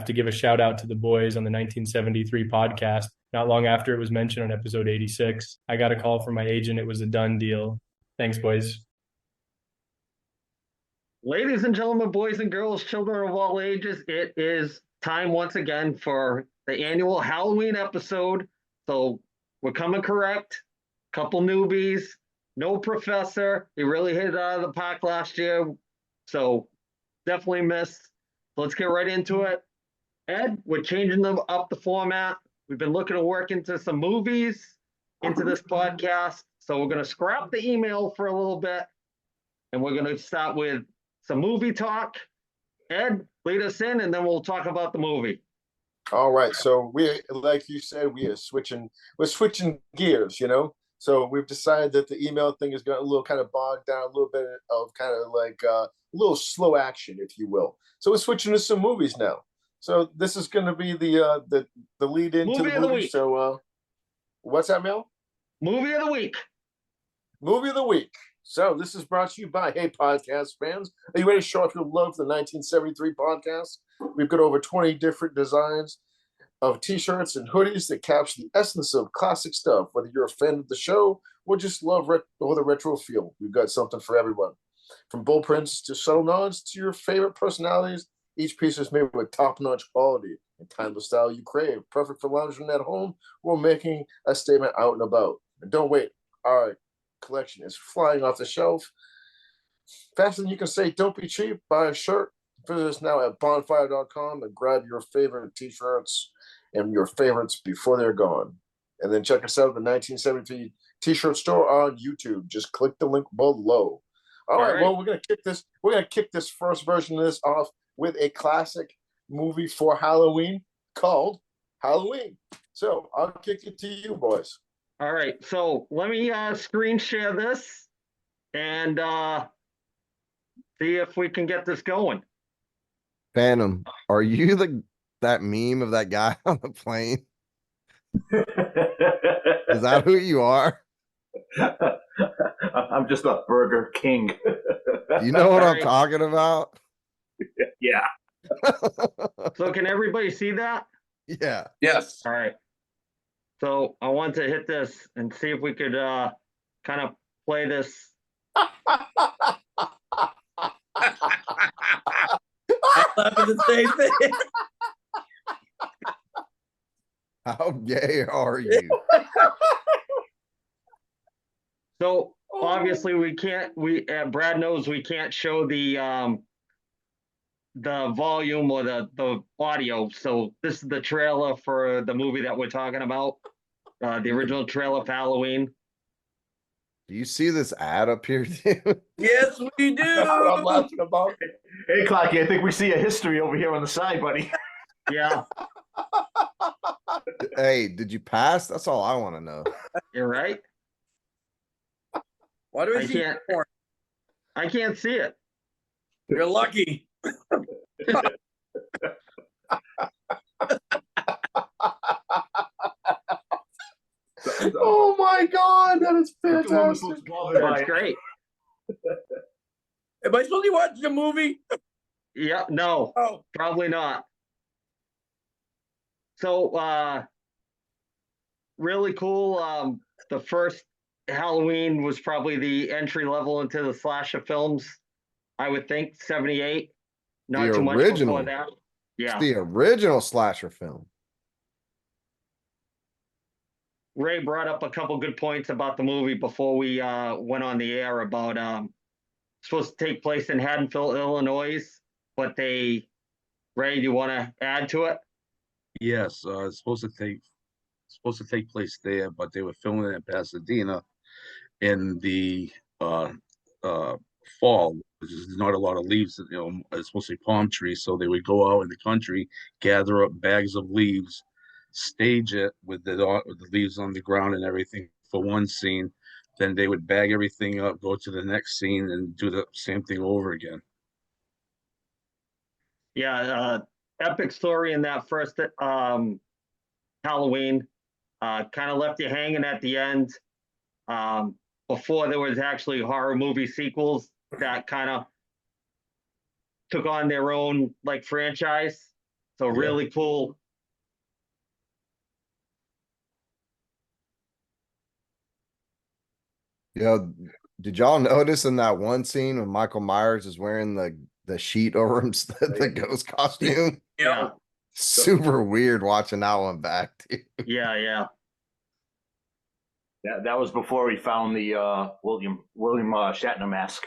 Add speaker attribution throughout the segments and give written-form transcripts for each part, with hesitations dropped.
Speaker 1: to give a shout out to the boys on the 1973 podcast. Not long after it was mentioned on episode 86, I got a call from my agent. It was a done deal. Thanks, boys.
Speaker 2: Ladies and gentlemen, boys and girls, children of all ages, it is time once again for the annual Halloween episode. So we're coming correct. Couple newbies, no professor. He really hit it out of the park last year. So definitely missed. So let's get right into it. Ed, we're changing up the format. We've been looking to work into some movies into this podcast. So we're going to scrap the email for a little bit. And we're going to start with some movie talk. Ed, lead us in, and then we'll talk about the movie.
Speaker 3: All right. So like you said, we're switching gears, So we've decided that the email thing has gotten a little kind of bogged down, a little bit of kind of like a little slow action, if you will. So we're switching to some movies now. So this is going to be the lead into
Speaker 2: Movie
Speaker 3: the
Speaker 2: of the
Speaker 3: movie.
Speaker 2: week.
Speaker 3: So what's that, Mel?
Speaker 2: Movie of the week.
Speaker 3: Movie of the week. So this is brought to you by, hey, podcast fans. Are you ready to show off your love for the 1973 podcast? We've got over 20 different designs of t-shirts and hoodies that capture the essence of classic stuff. Whether you're a fan of the show or just love the retro feel, we've got something for everyone. From bullprints to subtle nods to your favorite personalities, each piece is made with top-notch quality and timeless style you crave. Perfect for lounging at home or making a statement out and about. And don't wait. Our collection is flying off the shelf. Faster than you can say, don't be cheap. Buy a shirt. Visit us now at bonfire.com and grab your favorite t-shirts and your favorites before they're gone. And then check us out at the 1973 t-shirt store on YouTube. Just click the link below. All right. Well, we're gonna kick this first version of this off with a classic movie for Halloween called Halloween. So I'll kick it to you, boys.
Speaker 2: All right. So let me screen share this and see if we can get this going.
Speaker 4: Phantom, are you that meme of that guy on the plane? Is that who you are?
Speaker 5: I'm just a Burger King.
Speaker 4: Do you know what I'm talking about?
Speaker 5: Yeah.
Speaker 2: So can everybody see that?
Speaker 4: Yeah.
Speaker 5: Yes.
Speaker 2: All right. So I want to hit this and see if we could kind of play this.
Speaker 6: I'm laughing the same thing.
Speaker 4: How gay are you?
Speaker 2: So obviously we can't. Brad knows we can't show the volume or the audio. So this is the trailer for the movie that we're talking about. The original trailer for Halloween.
Speaker 4: Do you see this ad up here, too?
Speaker 6: Yes, we do.
Speaker 3: That's what I'm laughing about.
Speaker 5: Hey, Clocky, I think we see a history over here on the side, buddy.
Speaker 2: Yeah.
Speaker 4: Hey, did you pass? That's all I want to know.
Speaker 2: You're right.
Speaker 6: Why do I see porn?
Speaker 2: I can't see it.
Speaker 6: You're lucky.
Speaker 3: Oh my God, that is fantastic.
Speaker 2: That's great.
Speaker 6: Am I supposed to be watching a movie?
Speaker 2: Yeah, no, probably not. So, really cool. The first Halloween was probably the entry level into the slasher films, I would think, 78. Not
Speaker 4: The
Speaker 2: too much
Speaker 4: original.
Speaker 2: before that. Yeah.
Speaker 4: It's the original slasher film.
Speaker 2: Ray brought up a couple good points about the movie before we went on the air about supposed to take place in Haddonfield, Illinois, but Ray, do you want to add to it?
Speaker 7: Yes, it's supposed to take place there, but they were filming it in Pasadena in the fall. There's not a lot of leaves, it's mostly palm trees, so they would go out in the country, gather up bags of leaves, stage it with the leaves on the ground and everything for one scene. Then they would bag everything up, go to the next scene, and do the same thing over again.
Speaker 2: Yeah, epic story in that first Halloween. Kind of left you hanging at the end. Before there was actually horror movie sequels that kind of took on their own like franchise. So really cool.
Speaker 4: Did y'all notice in that one scene when Michael Myers is wearing the sheet over him, the ghost costume?
Speaker 2: Yeah,
Speaker 4: Super weird watching that one back, dude.
Speaker 2: yeah.
Speaker 5: That was before we found the William Shatner mask.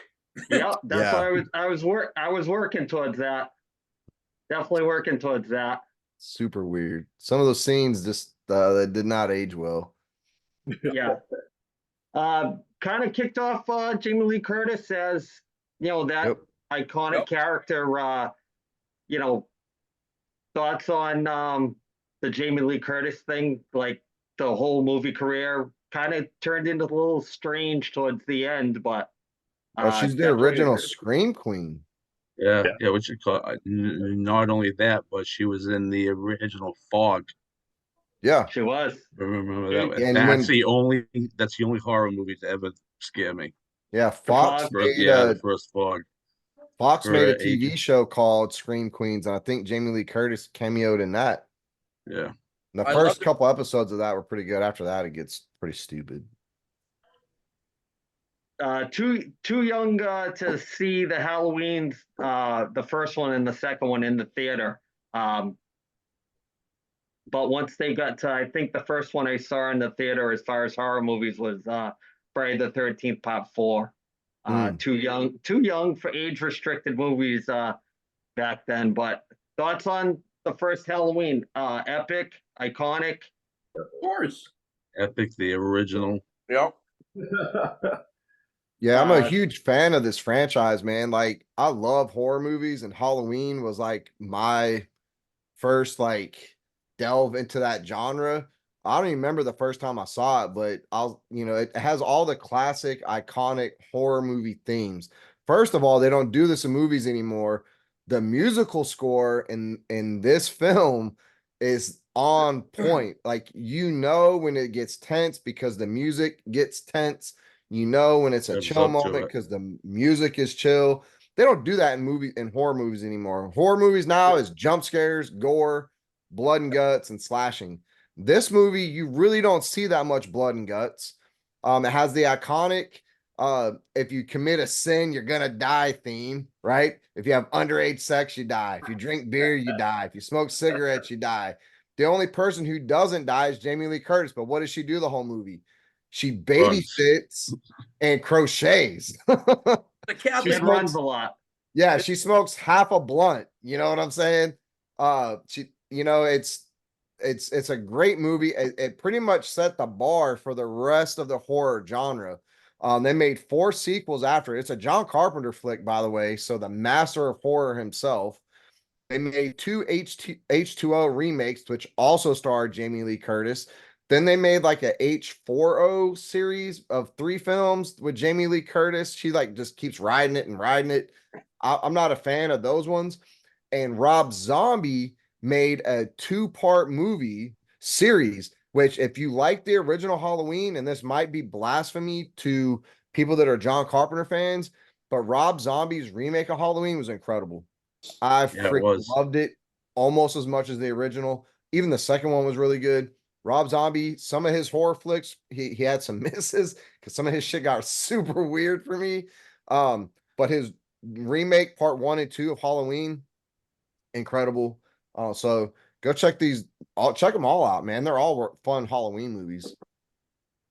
Speaker 2: Yep, that's
Speaker 4: Yeah.
Speaker 2: what I was working towards that. Definitely working towards that.
Speaker 4: Super weird. Some of those scenes just they did not age well.
Speaker 2: Yeah. Kind of kicked off Jamie Lee Curtis as, that
Speaker 4: Yep.
Speaker 2: iconic
Speaker 6: Yep.
Speaker 2: character. You know, thoughts on the Jamie Lee Curtis thing, like the whole movie career kind of turned into a little strange towards the end, but
Speaker 4: Oh, she's the
Speaker 2: definitely
Speaker 4: original Scream Queen.
Speaker 7: Yeah, what you call not only that, but she was in the original Fog.
Speaker 4: Yeah.
Speaker 2: she was.
Speaker 7: Remember that?
Speaker 4: And
Speaker 7: That's the only horror movie to ever scare me.
Speaker 4: Yeah,
Speaker 2: Fog.
Speaker 7: The first Fog.
Speaker 4: Fox made a
Speaker 7: For
Speaker 4: TV
Speaker 7: ages.
Speaker 4: show called Scream Queens, and I think Jamie Lee Curtis cameoed in that.
Speaker 7: Yeah.
Speaker 4: And the
Speaker 6: I
Speaker 4: first
Speaker 6: love it.
Speaker 4: couple episodes of that were pretty good. After that, it gets pretty stupid.
Speaker 2: Too young to see the Halloweens, the first one and the second one in the theater. But once they got to, I think the first one I saw in the theater as far as horror movies was Friday the 13th Part 4. Too young for age restricted movies back then. But thoughts on the first Halloween? Epic, iconic.
Speaker 6: Of course.
Speaker 7: Epic, the original.
Speaker 6: Yep.
Speaker 4: Yeah, I'm a huge fan of this franchise, man. Like, I love horror movies, and Halloween was like my first delve into that genre. I don't even remember the first time I saw it, but it has all the classic iconic horror movie themes. First of all, they don't do this in movies anymore. The musical score in this film is on point. Like, when it gets tense because the music gets tense. When it's a
Speaker 7: Lives
Speaker 4: chill
Speaker 7: up to
Speaker 4: moment
Speaker 7: it.
Speaker 4: because the music is chill. They don't do that in horror movies anymore. Horror movies now is jump scares, gore, blood and guts, and slashing. This movie, you really don't see that much blood and guts. It has the iconic if you commit a sin, you're gonna die theme, right? If you have underage sex, you die. If you drink beer, you die. If you smoke cigarettes, you die. The only person who doesn't die is Jamie Lee Curtis. But what does she do the whole movie? She babysits and crochets.
Speaker 6: The
Speaker 2: She
Speaker 6: Catholic
Speaker 2: runs a lot.
Speaker 4: Yeah, she smokes half a blunt. You know what I'm saying? It's a great movie. It pretty much set the bar for the rest of the horror genre. They made 4 sequels after it. It's a John Carpenter flick, by the way. So the master of horror himself. They made 2 H2O remakes, which also starred Jamie Lee Curtis. Then they made like a H40 series of 3 films with Jamie Lee Curtis. She just keeps riding it and riding it. I'm not a fan of those ones. And Rob Zombie made a 2-part movie series, which if you like the original Halloween, and this might be blasphemy to people that are John Carpenter fans, but Rob Zombie's remake of Halloween was incredible. I freaking loved it almost as much as the original. Even the second one was really good. Rob Zombie, some of his horror flicks, he had some misses because some of his shit got super weird for me. But his remake part 1 and 2 of Halloween, incredible. So go check check them all out, man. They're all fun Halloween movies.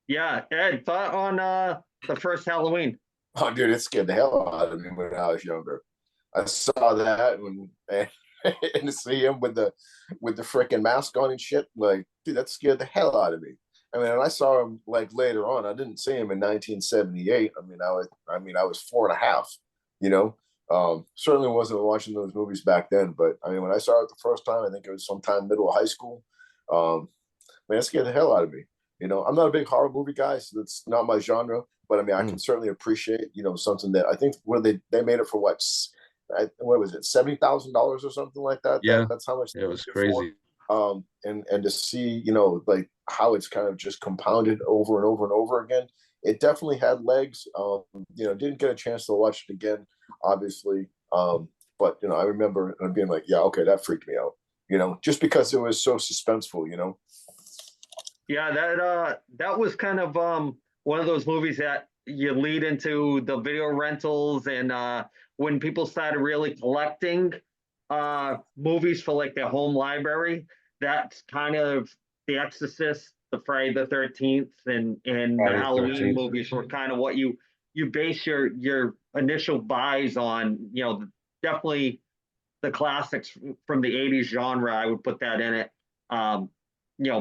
Speaker 2: Yeah, Ed, thought on the first Halloween.
Speaker 3: Oh, dude, it scared the hell out of me when I was younger. I saw that and to see him with the freaking mask on and shit, like, dude, that scared the hell out of me. I mean, and I saw him later on. I didn't see him in 1978. I was 4.5. You know, certainly wasn't watching those movies back then. But I mean, when I saw it the first time, I think it was sometime middle of high school. Man, it scared the hell out of me. I'm not a big horror movie guy, so that's not my genre. But I mean, I can certainly appreciate, something that I think they made it for what was it, $70,000 or something like that.
Speaker 7: Yeah,
Speaker 3: that's how much
Speaker 7: it was crazy.
Speaker 3: And to see, how it's kind of just compounded over and over and over again. It definitely had legs. Didn't get a chance to watch it again, obviously. But I remember being like, yeah, okay, that freaked me out. just because it was so suspenseful.
Speaker 2: Yeah, that was kind of one of those movies that you lead into the video rentals and when people started really collecting movies for like their home library, that's kind of The Exorcist, the Friday the 13th, and the
Speaker 7: Friday the
Speaker 2: Halloween
Speaker 7: 13th.
Speaker 2: movies were kind of what you base your initial buys on. Definitely the classics from the 80s genre. I would put that in it.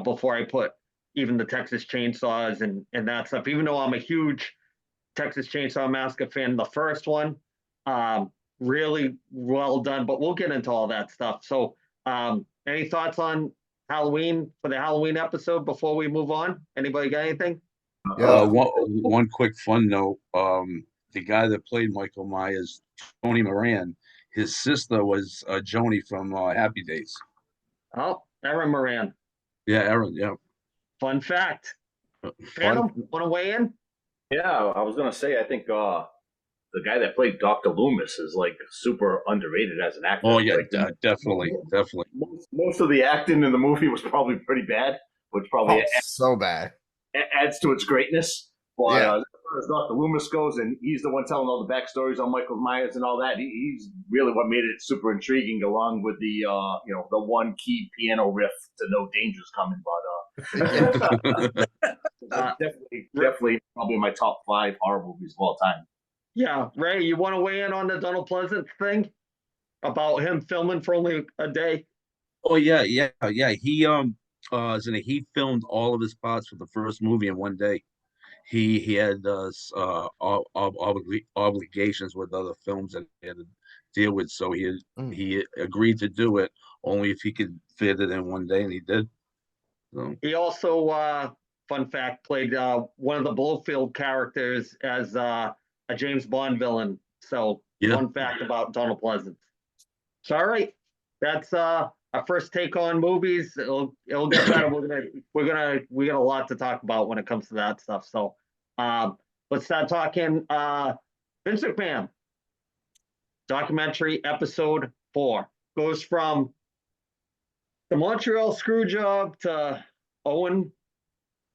Speaker 2: Before I put even the Texas Chainsaws and that stuff. Even though I'm a huge Texas Chainsaw Massacre fan, the first one, really well done. But we'll get into all that stuff. So, any thoughts on Halloween for the Halloween episode before we move on? Anybody got anything?
Speaker 4: Yeah.
Speaker 7: One quick fun note. The guy that played Michael Myers, Tony Moran, his sister was Joni from Happy Days.
Speaker 2: Oh, Erin Moran.
Speaker 7: Yeah, Erin. Yeah.
Speaker 2: Fun fact.
Speaker 7: Fun.
Speaker 2: Phantom, want to weigh in?
Speaker 8: Yeah, I was gonna say I think the guy that played Dr. Loomis is like super underrated as an actor.
Speaker 7: Oh yeah,
Speaker 8: Like,
Speaker 7: definitely.
Speaker 8: most of the acting in the movie was probably pretty bad, which probably
Speaker 4: So bad.
Speaker 8: adds to its greatness. But
Speaker 4: Yeah.
Speaker 8: as far as Dr. Loomis goes, and he's the one telling all the backstories on Michael Myers and all that, he's really what made it super intriguing, along with the the one key piano riff to "No Danger's Coming." But definitely probably my top 5 horror movies of all time.
Speaker 2: Yeah, Ray, you want to weigh in on the Donald Pleasant thing about him filming for only a day?
Speaker 7: Oh yeah. He filmed all of his parts for the first movie in one day. He had obligations with other films that he had to deal with, so he agreed to do it only if he could fit it in one day, and he did. So.
Speaker 2: He also, fun fact, played one of the Blofeld characters as a James Bond villain. So, fun fact about Donald Pleasant. So, all right, that's our first take on movies. It'll get better. We got a lot to talk about when it comes to that stuff. So, let's start talking. Vince McMahon documentary episode 4 goes from the Montreal Screwjob to Owen,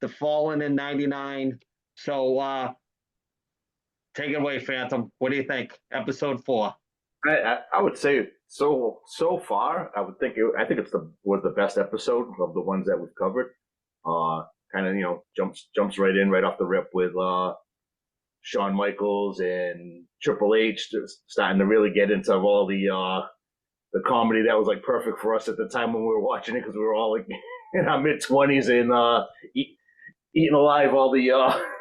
Speaker 2: the Fallen in '99. So, take it away, Phantom. What do you think? Episode 4.
Speaker 8: I would say so far. I think it's was the best episode of the ones that we've covered. Kind of jumps right in right off the rip with Shawn Michaels and Triple H starting to really get into all the comedy that was like perfect for us at the time when we were watching it, because we were all like in our mid-20s and eating alive all the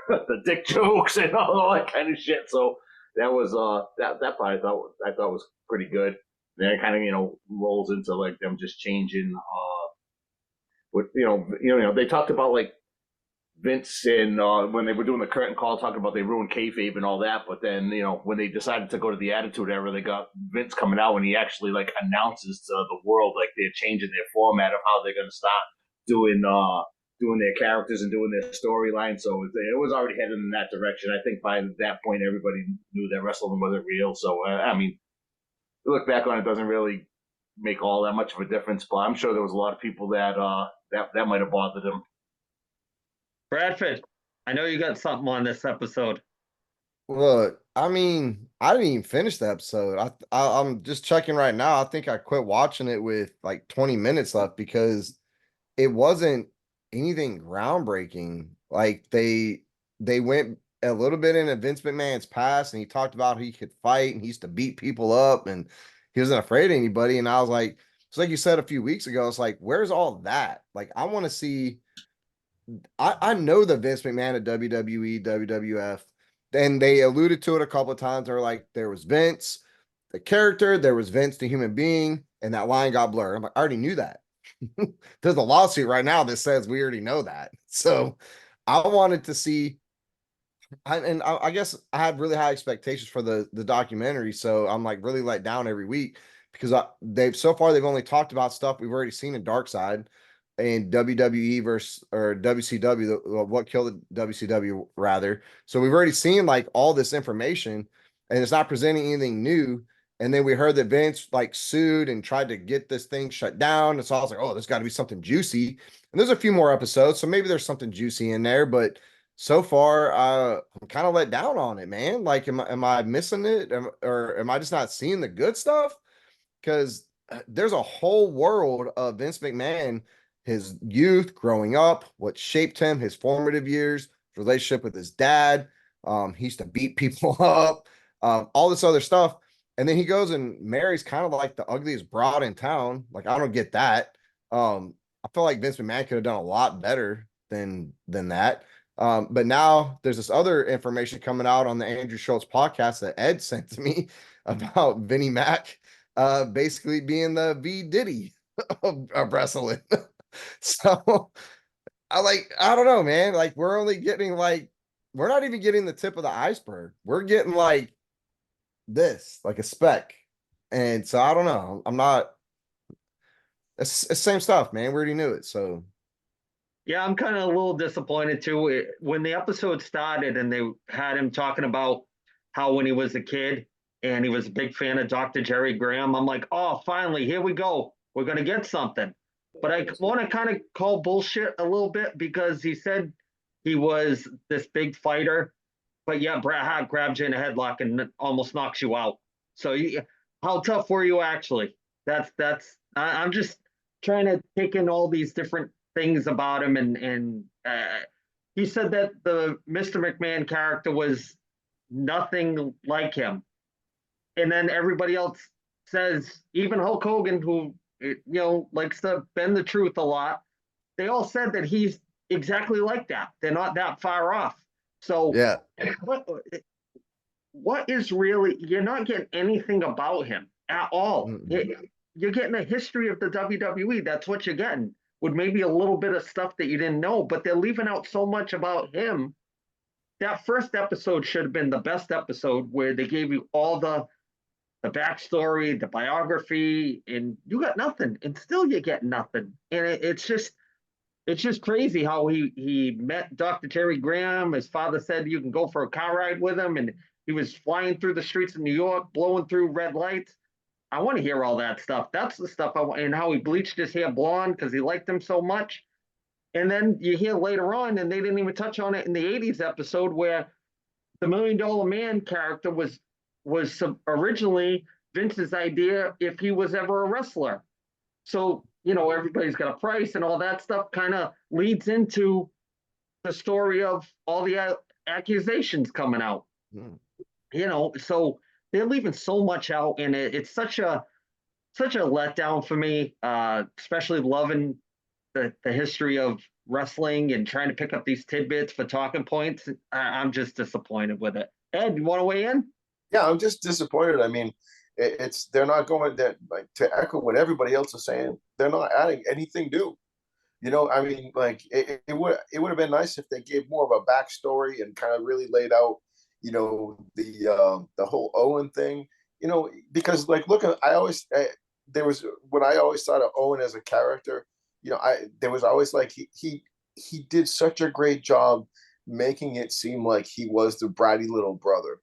Speaker 8: the dick jokes and all that kind of shit. So that was that part I thought was pretty good. And then it kind of rolls into like them just changing. What they talked about like Vince and when they were doing the curtain call, talking about they ruined kayfabe and all that. But then when they decided to go to the Attitude Era, they got Vince coming out and he actually like announces to the world like they're changing their format of how they're going to start doing their characters and doing their storyline. So it was already headed in that direction. I think by that point everybody knew that wrestling wasn't real. So I mean, look back on it, doesn't really make all that much of a difference. But I'm sure there was a lot of people that that might have bothered them.
Speaker 2: Bradford, I know you got something on this episode.
Speaker 4: Look, I mean, I didn't even finish the episode. I'm just checking right now. I think I quit watching it with like 20 minutes left because it wasn't anything groundbreaking. Like they went a little bit into Vince McMahon's past and he talked about he could fight and he used to beat people up and he wasn't afraid of anybody. And I was like, it's like you said a few weeks ago, it's like, where's all that? Like, I want to see. I know the Vince McMahon at WWE, WWF, and they alluded to it a couple of times. They're like, there was Vince, the character, there was Vince, the human being, and that line got blurred. I'm like, I already knew that. There's a lawsuit right now that says we already know that. So I wanted to see, I guess I had really high expectations for the documentary. So I'm like really let down every week because they've only talked about stuff we've already seen in Dark Side and WWE or WCW, what killed the WCW rather. So we've already seen like all this information and it's not presenting anything new. And then we heard that Vince like sued and tried to get this thing shut down. And so I was like, oh, there's got to be something juicy. And there's a few more episodes, so maybe there's something juicy in there. But so far, I'm kind of let down on it, man. Like, am I missing it, or am I just not seeing the good stuff? Because there's a whole world of Vince McMahon, his youth, growing up, what shaped him, his formative years, relationship with his dad. He used to beat people up, all this other stuff. And then he goes and marries kind of like the ugliest broad in town. Like, I don't get that. I feel like Vince McMahon could have done a lot better than that. But now there's this other information coming out on the Andrew Schultz podcast that Ed sent to me about Vinnie Mac basically being the V Diddy of wrestling. So I don't know, man. Like, we're only getting like, we're not even getting the tip of the iceberg. We're getting like this, like a speck. And so I don't know. I'm not, it's the same stuff, man. We already knew it. So
Speaker 2: Yeah, I'm kind of a little disappointed too. When the episode started and they had him talking about how when he was a kid and he was a big fan of Dr. Jerry Graham, I'm like, oh, finally, here we go. We're going to get something. But I want to kind of call bullshit a little bit because he said he was this big fighter, but yeah, Bret Hart grabs you in a headlock and almost knocks you out. So how tough were you actually? I'm just trying to take in all these different things about him, and he said that the Mr. McMahon character was nothing like him, and then everybody else says, even Hulk Hogan, who likes to bend the truth a lot, they all said that he's exactly like that. They're not that far off. So
Speaker 4: yeah,
Speaker 2: what is really, you're not getting anything about him at all. You're getting a history of the WWE. That's what you're getting, with maybe a little bit of stuff that you didn't know, but they're leaving out so much about him. That first episode should have been the best episode, where they gave you all the backstory, the biography, and you got nothing, and still you get nothing. And it's just crazy how he met Dr. Terry Graham. His father said you can go for a car ride with him, and he was flying through the streets of New York, blowing through red lights. I want to hear all that stuff. That's the stuff I want, and how he bleached his hair blonde because he liked him so much. And then you hear later on, and they didn't even touch on it in the '80s episode, where the $1 Million Man character was originally Vince's idea if he was ever a wrestler. So, everybody's got a price and all that stuff kind of leads into the story of all the accusations coming out. So they're leaving so much out, and it's such a letdown for me, especially loving the history of wrestling and trying to pick up these tidbits for talking points. I'm just disappointed with it. Ed, you want to weigh in?
Speaker 3: Yeah, I'm just disappointed. I mean, they're not going that, like, to echo what everybody else is saying. They're not adding anything new. I mean, like, it would have been nice if they gave more of a backstory and kind of really laid out, the whole Owen thing. Because, like, look, there was, when I always thought of Owen as a character, there was always like he did such a great job making it seem like he was the bratty little brother,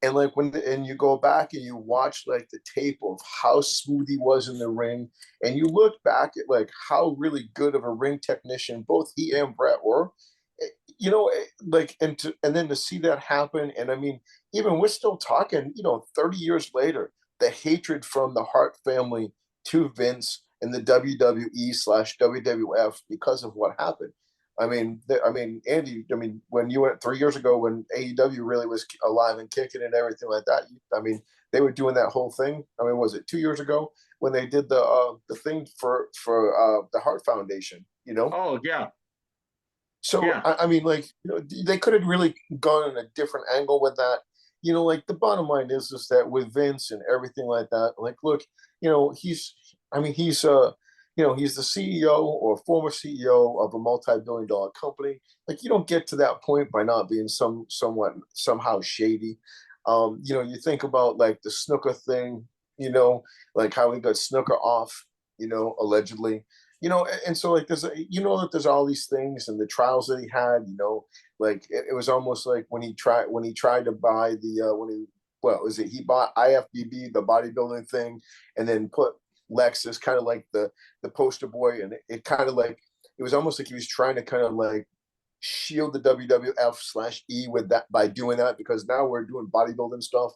Speaker 3: and like and you go back and you watch like the tape of how smooth he was in the ring, and you look back at like how really good of a ring technician both he and Bret were, like, and then to see that happen. And I mean, even we're still talking, 30 years later, the hatred from the Hart family to Vince and the WWE/WWF because of what happened. I mean, Andy. I mean, when you went 3 years ago, when AEW really was alive and kicking and everything like that, I mean, they were doing that whole thing. I mean, was it 2 years ago when they did the thing for the Hart Foundation?
Speaker 2: Oh yeah.
Speaker 3: So
Speaker 2: Yeah.
Speaker 3: I mean, like, they could have really gone in a different angle with that. Like, the bottom line is that with Vince and everything like that, like, look, he's the CEO or former CEO of a multi-billion-dollar company. Like, you don't get to that point by not being somehow shady. You think about like the Snooker thing, like how he got Snooker off, allegedly. And so, like, there's that there's all these things and the trials that he had, like it was almost like when he tried to buy the what was it? He bought IFBB, the bodybuilding thing, and then put Lex as kind of like the poster boy, and it kind of like it was almost like he was trying to kind of like shield the WWF/E with that by doing that, because now we're doing bodybuilding stuff.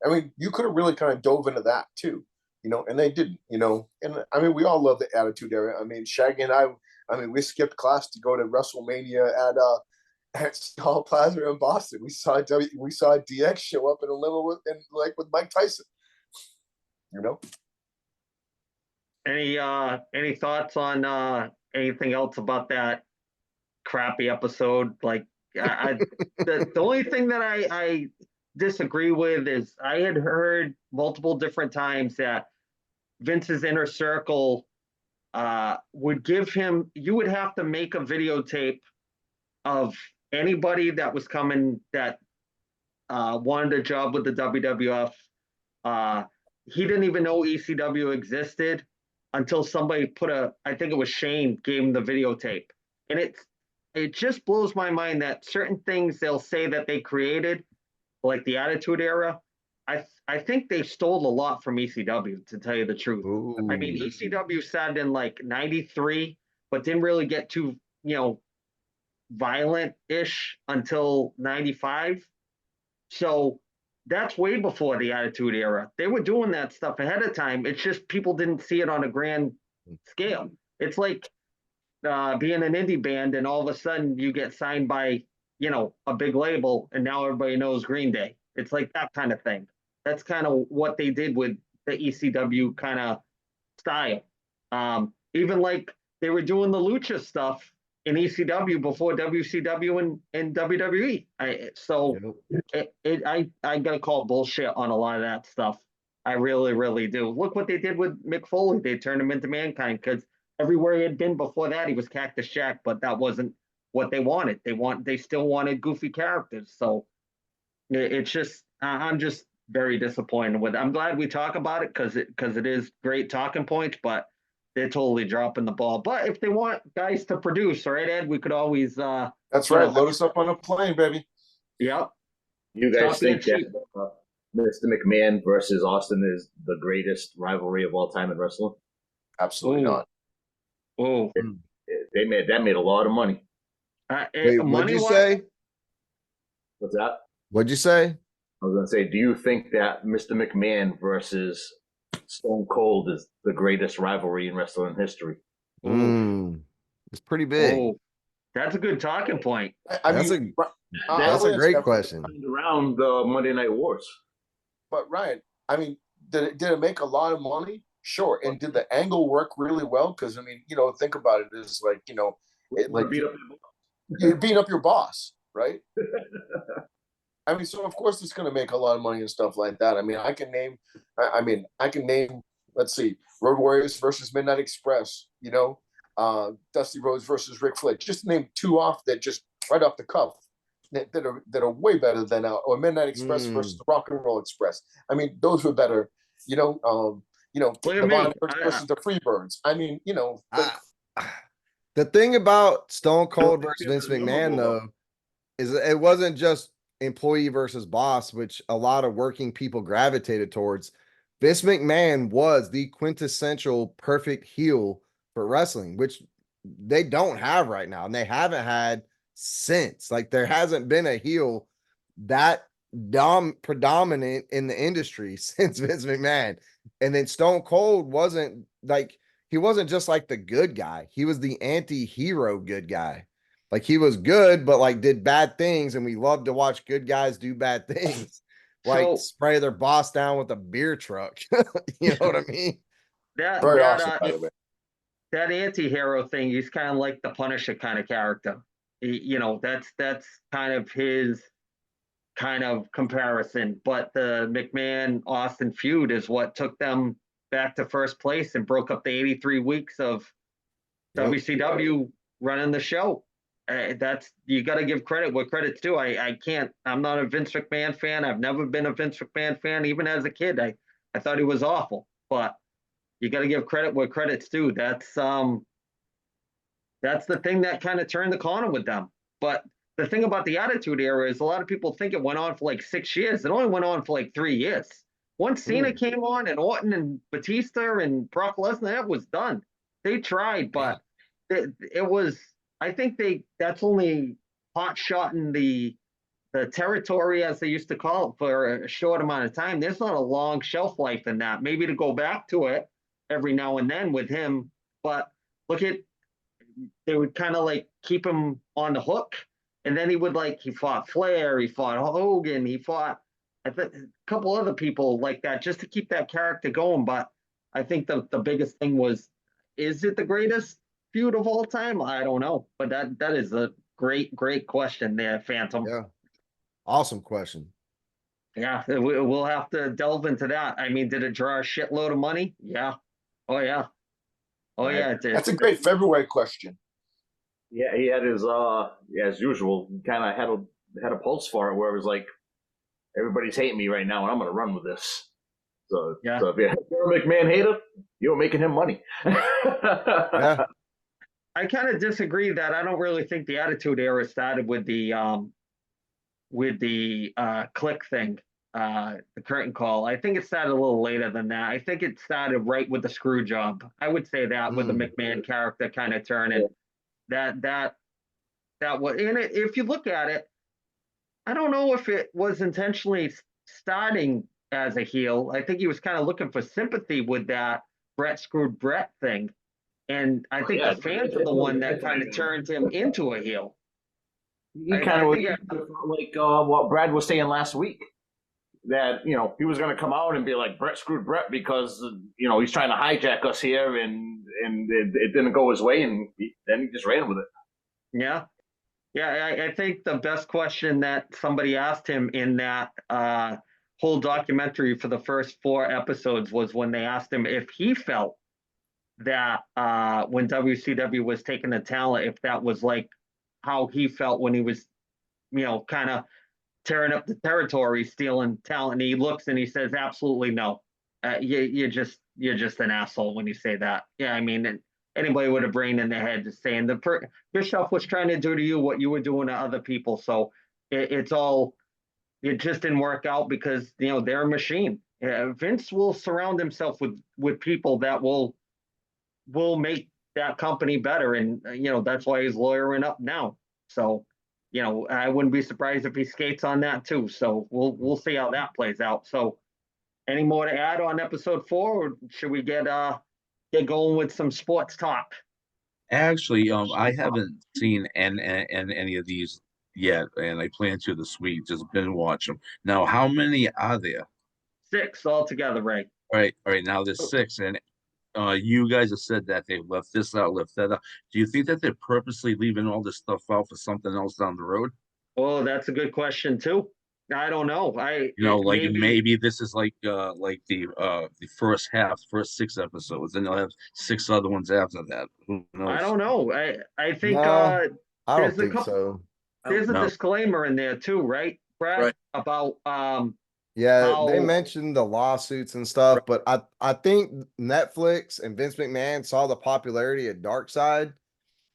Speaker 3: I mean, you could have really kind of dove into that too, and they didn't, And I mean, we all love the Attitude Era. I mean, Shaggy and I mean, we skipped class to go to WrestleMania at Skull Plaza in Boston. We saw DX show up in a limo with Mike Tyson.
Speaker 2: Any thoughts on anything else about that crappy episode? Like, the only thing that I disagree with is I had heard multiple different times that Vince's inner circle would give him. You would have to make a videotape of anybody that was coming that wanted a job with the WWF. He didn't even know ECW existed until somebody I think it was Shane, gave him the videotape. And it just blows my mind that certain things they'll say that they created, like the Attitude Era, I think they stole a lot from ECW, to tell you the truth.
Speaker 4: Ooh.
Speaker 2: I mean, ECW started in like 93, but didn't really get too, violent-ish until 95. So that's way before the Attitude Era. They were doing that stuff ahead of time. It's just people didn't see it on a grand scale. It's like being an indie band and all of a sudden you get signed by, a big label and now everybody knows Green Day. It's like that kind of thing. That's kind of what they did with the ECW kind of style. Even like they were doing the lucha stuff in ECW before WCW and WWE. I gotta call bullshit on a lot of that stuff. I really, really do. Look what they did with Mick Foley. They turned him into Mankind because everywhere he had been before that, he was Cactus Jack, but that wasn't what they wanted. They still wanted goofy characters. So it's just, I'm just very disappointed with it. I'm glad we talk about it because it is great talking points, but they're totally dropping the ball. But if they want guys to produce, right, Ed, we could always.
Speaker 3: That's right. Load us up on a plane, baby.
Speaker 2: Yep.
Speaker 8: You guys think that Mr. McMahon versus Austin is the greatest rivalry of all time in wrestling?
Speaker 3: Absolutely not.
Speaker 2: Oh,
Speaker 8: They made a lot of money.
Speaker 4: Wait, what'd you say?
Speaker 8: What's that?
Speaker 4: What'd you say?
Speaker 8: I was going to say, do you think that Mr. McMahon versus Stone Cold is the greatest rivalry in wrestling history?
Speaker 4: It's pretty big.
Speaker 2: That's a good talking point.
Speaker 4: That's a great question.
Speaker 8: Around the Monday Night Wars.
Speaker 3: But Ryan, I mean, did it make a lot of money? Sure. And did the angle work really well? Because I mean, think about it. It's like, you beat up your boss, right? I mean, so of course it's going to make a lot of money and stuff like that. I mean, I can name, let's see, Road Warriors versus Midnight Express, Dusty Rhodes versus Ric Flair. Just name two off that just right off the cuff that are way better than, or Midnight Express versus the Rock and Roll Express. I mean, those were better, the Von versus the Freebirds. I mean,
Speaker 4: the thing about Stone Cold versus Vince McMahon, though, is it wasn't just employee versus boss, which a lot of working people gravitated towards. Vince McMahon was the quintessential perfect heel for wrestling, which they don't have right now, and they haven't had since. Like, there hasn't been a heel that predominant in the industry since Vince McMahon. And then Stone Cold wasn't like, he wasn't just like the good guy. He was the anti-hero good guy. Like, he was good, but like did bad things. And we love to watch good guys do bad things, like spray their boss down with a beer truck. You know what I mean?
Speaker 3: Very awesome, by the way.
Speaker 2: That anti-hero thing, he's kind of like the Punisher kind of character. That's kind of his kind of comparison. But the McMahon-Austin feud is what took them back to first place and broke up the 83 weeks of WCW running the show. You got to give credit where credit's due. I'm not a Vince McMahon fan. I've never been a Vince McMahon fan. Even as a kid, I thought he was awful. But you got to give credit where credit's due. That's the thing that kind of turned the corner with them. But the thing about the Attitude Era is a lot of people think it went on for like 6 years. It only went on for like 3 years. Once Cena came on and Orton and Batista and Brock Lesnar, that was done. They tried, but it was. I think that's only hot shotting the territory, as they used to call it, for a short amount of time. There's not a long shelf life in that. Maybe to go back to it every now and then with him, but look at they would kind of like keep him on the hook, and then he fought Flair, he fought Hogan, he fought a couple other people like that just to keep that character going. But I think the biggest thing was, is it the greatest feud of all time? I don't know, but that is a great question there, Phantom.
Speaker 4: Yeah. Awesome question.
Speaker 2: Yeah, we'll have to delve into that. I mean, did it draw a shitload of money? Yeah. Oh yeah. Oh yeah, it did.
Speaker 3: That's a great February question.
Speaker 8: Yeah, he had his as usual, kind of had a pulse for it, where it was like, everybody's hating me right now, and I'm going to run with this. So,
Speaker 2: Yeah.
Speaker 8: So if you're a McMahon hater, you're making him money.
Speaker 4: Yeah.
Speaker 2: I kind of disagree that I don't really think the Attitude Era started with the click thing, the curtain call. I think it started a little later than that. I think it started right with the screw job. I would say that with the McMahon character kind of turning. That was in it. If you look at it, I don't know if it was intentionally starting as a heel. I think he was kind of looking for sympathy with that Brett screwed Brett thing. And I think the fans are the one that kind of turned him into a heel.
Speaker 8: He kind of like what Brad was saying last week, that he was going to come out and be like, Brett screwed Brett because he's trying to hijack us here, and it didn't go his way, and then he just ran with it.
Speaker 2: Yeah. I think the best question that somebody asked him in that whole documentary for the first 4 episodes was when they asked him if he felt that when WCW was taking the talent, if that was like how he felt when he was, kind of tearing up the territory, stealing talent. And he looks and he says, absolutely no. You're just an asshole when you say that. Yeah, I mean, anybody with a brain in their head is saying Bischoff was trying to do to you what you were doing to other people. So it just didn't work out because, they're a machine. Vince will surround himself with people that will make that company better. And, that's why he's lawyering up now. So, I wouldn't be surprised if he skates on that too. So we'll see how that plays out. So any more to add on episode 4, or should we get going with some sports talk?
Speaker 7: Actually, I haven't seen any of these yet, and I plan to this week. Just binge watch them. Now, how many are there?
Speaker 2: 6 altogether, Ray.
Speaker 7: All right. Now there's 6, and you guys have said that they left this out, left that out. Do you think that they're purposely leaving all this stuff out for something else down the road?
Speaker 2: Oh, that's a good question too. I don't know.
Speaker 7: Maybe this is like the first 6 episodes, and they'll have 6 other ones after that. Who knows?
Speaker 2: I don't know. I think
Speaker 4: I don't
Speaker 2: there's
Speaker 4: think so.
Speaker 2: There's a disclaimer in there too, right, Brad?
Speaker 6: Right.
Speaker 2: About
Speaker 4: Yeah, they mentioned the lawsuits and stuff, but I think Netflix and Vince McMahon saw the popularity of Darkside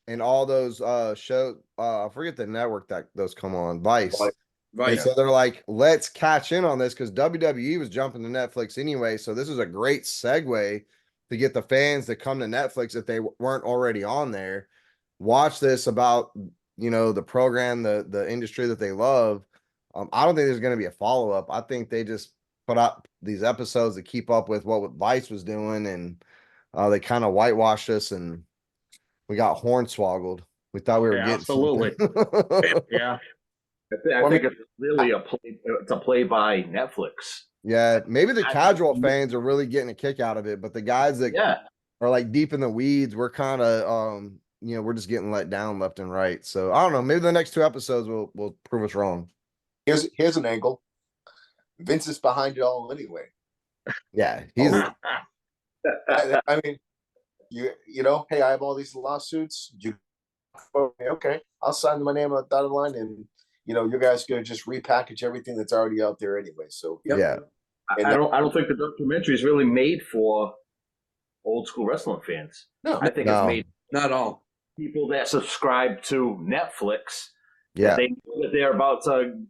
Speaker 4: and all those shows. I forget the network that those come on, Vice.
Speaker 6: Right.
Speaker 4: And so they're like, let's catch in on this because WWE was jumping to Netflix anyway. So this is a great segue to get the fans to come to Netflix if they weren't already on there. Watch this about the program, the industry that they love. I don't think there's going to be a follow-up. I think they just put out these episodes to keep up with what Vice was doing, and they kind of whitewashed us, and we got hornswoggled. We thought we were getting
Speaker 2: absolutely. Yeah.
Speaker 8: I think it's really a play by Netflix.
Speaker 4: Yeah, maybe the casual fans are really getting a kick out of it, but the guys that are like deep in the weeds, we're kind of we're just getting let down left and right. So I don't know. Maybe the next 2 episodes will prove us wrong.
Speaker 3: Here's an angle. Vince is behind it all anyway.
Speaker 4: Yeah, he's.
Speaker 3: I mean, hey, I have all these lawsuits. Okay, I'll sign my name on the dotted line, and you guys gonna just repackage everything that's already out there anyway. So
Speaker 4: yeah,
Speaker 8: I don't think the documentary is really made for old school wrestling fans.
Speaker 3: No,
Speaker 8: I think it's made
Speaker 6: not all
Speaker 8: people that subscribe to Netflix
Speaker 4: Yeah.
Speaker 8: They know that they're about to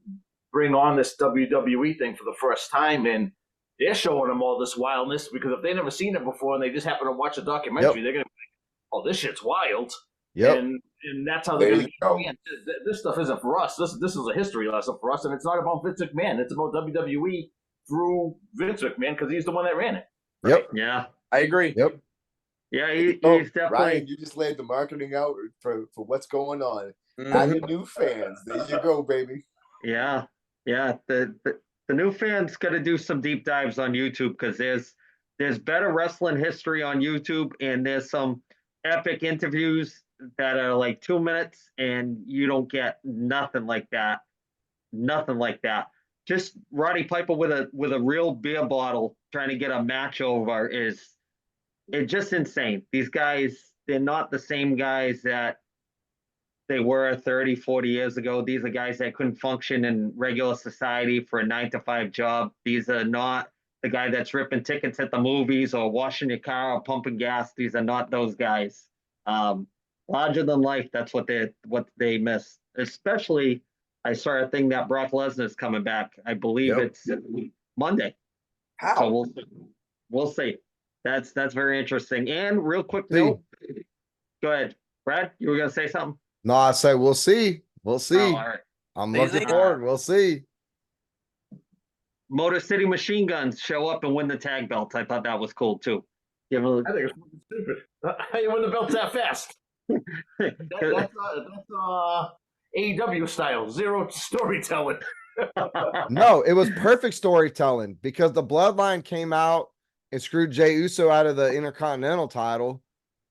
Speaker 8: bring on this WWE thing for the first time, and they're showing them all this wildness because if they've never seen it before and they just happen to watch a documentary, they're gonna be like, "Oh, this shit's wild."
Speaker 4: Yep.
Speaker 8: And that's how they're
Speaker 3: There
Speaker 8: gonna
Speaker 3: you go.
Speaker 8: get. Man, this stuff isn't for us. This is a history lesson for us, and it's not about Vince McMahon. It's about WWE through Vince McMahon because he's the one that ran it.
Speaker 4: Yep.
Speaker 2: Yeah.
Speaker 6: I agree.
Speaker 4: Yep.
Speaker 2: Yeah, he's
Speaker 3: Oh,
Speaker 2: definitely.
Speaker 3: Ryan, you just laid the marketing out for what's going on.
Speaker 6: Mhm.
Speaker 3: And the new fans. There you go, baby.
Speaker 2: Yeah, yeah. The new fans got to do some deep dives on YouTube because there's better wrestling history on YouTube, and there's some epic interviews that are like 2 minutes, and you don't get nothing like that. Nothing like that. Just Roddy Piper with a real beer bottle trying to get a match over is it's just insane. These guys, they're not the same guys that they were 30, 40 years ago. These are guys that couldn't function in regular society for a 9 to 5 job. These are not the guy that's ripping tickets at the movies or washing your car or pumping gas. These are not those guys. Larger than life, that's what they miss. Especially, I saw a thing that Brock Lesnar is coming back. I believe it's Monday.
Speaker 6: How?
Speaker 2: So we'll see. That's very interesting. And real quick note, go ahead, Brad. You were gonna say something?
Speaker 4: No, I say we'll see. We'll see.
Speaker 2: Oh, all right.
Speaker 4: I'm
Speaker 6: They
Speaker 4: looking
Speaker 6: think-
Speaker 4: forward. We'll see.
Speaker 2: Motor City Machine Guns show up and win the tag belts. I thought that was cool too. Give a,
Speaker 8: I think it's stupid. How you win the belts that fast? That's AEW style, zero storytelling.
Speaker 4: No, it was perfect storytelling because the Bloodline came out and screwed Jey Uso out of the Intercontinental title,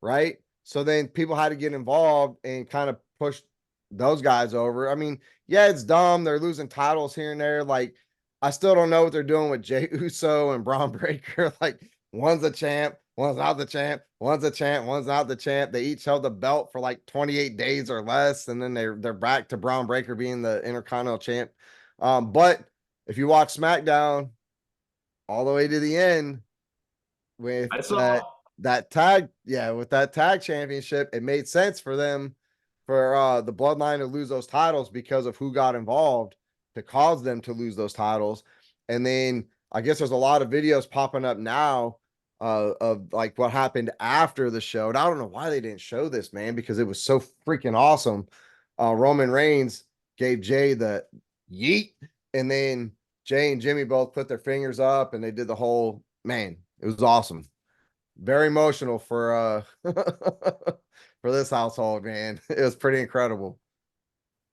Speaker 4: right? So then people had to get involved and kind of push those guys over. I mean, yeah, it's dumb. They're losing titles here and there. Like, I still don't know what they're doing with Jey Uso and Braun Breaker. Like, one's a champ, one's not the champ, one's a champ, one's not the champ. They each held the belt for like 28 days or less, and then they're back to Braun Breaker being the Intercontinental champ. But if you watch SmackDown all the way to the end with that tag, with that tag championship, it made sense for them for the Bloodline to lose those titles because of who got involved to cause them to lose those titles. And then I guess there's a lot of videos popping up now of like what happened after the show. And I don't know why they didn't show this, man, because it was so freaking awesome. Roman Reigns gave Jay the yeet, and then Jay and Jimmy both put their fingers up and they did the whole, man, it was awesome. Very emotional for for this household, man. It was pretty incredible.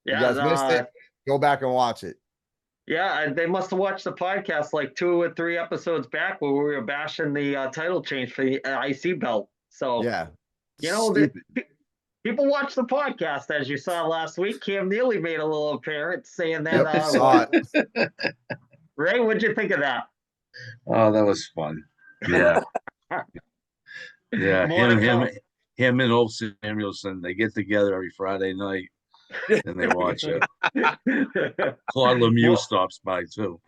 Speaker 2: yeah,
Speaker 4: You guys missed it? Go back and watch it.
Speaker 2: Yeah, they must have watched the podcast like 2 or 3 episodes back where we were bashing the title change for the IC belt. So
Speaker 4: Yeah.
Speaker 2: you know, people watch the podcast, as you saw last week. Cam Neely made a little appearance saying that.
Speaker 4: Saw it.
Speaker 2: Ray, what'd you think of that?
Speaker 7: Oh, that was fun. Yeah. Yeah.
Speaker 2: More to come.
Speaker 7: Him and Old Samuelson, they get together every Friday night and they watch it. Claude Lemieux stops by too.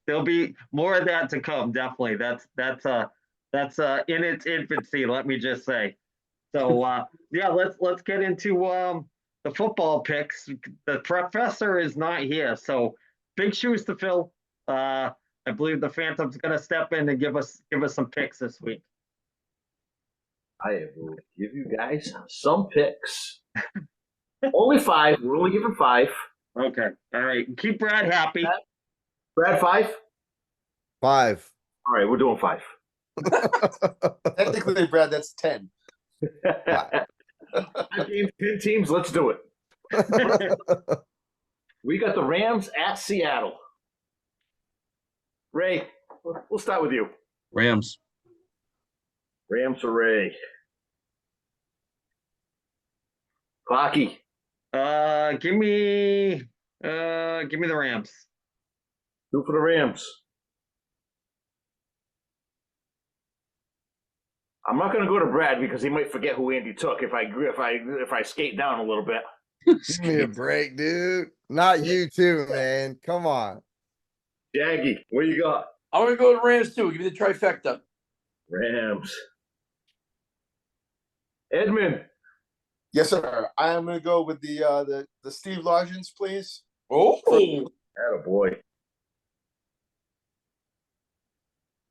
Speaker 2: There'll be more of that to come. Definitely. That's in its infancy. Let me just say. So yeah, let's get into the football picks. The professor is not here, so big shoes to fill. I believe the Phantom's going to step in and give us some picks this week.
Speaker 8: I will give you guys some picks. Only 5. We're only giving 5.
Speaker 2: Okay. All right. Keep Brad happy.
Speaker 8: Brad, 5?
Speaker 4: 5.
Speaker 8: All right, we're doing 5.
Speaker 3: Technically, Brad, that's 10.
Speaker 8: 5 games, 10 teams. Let's do it. We got the Rams at Seattle. Ray, we'll start with you.
Speaker 7: Rams.
Speaker 8: Rams for Ray. Clocky.
Speaker 2: Give me the Rams.
Speaker 8: 2 for the Rams. I'm not going to go to Brad because he might forget who Andy took if I skate down a little bit.
Speaker 4: Give me a break, dude. Not you too, man. Come on.
Speaker 8: Jaggy, what you got?
Speaker 6: I'm going to go to Rams too. Give me the trifecta.
Speaker 8: Rams. Edmund.
Speaker 3: Yes, sir. I am going to go with the Steve Largents, please.
Speaker 6: Oh,
Speaker 8: Attaboy.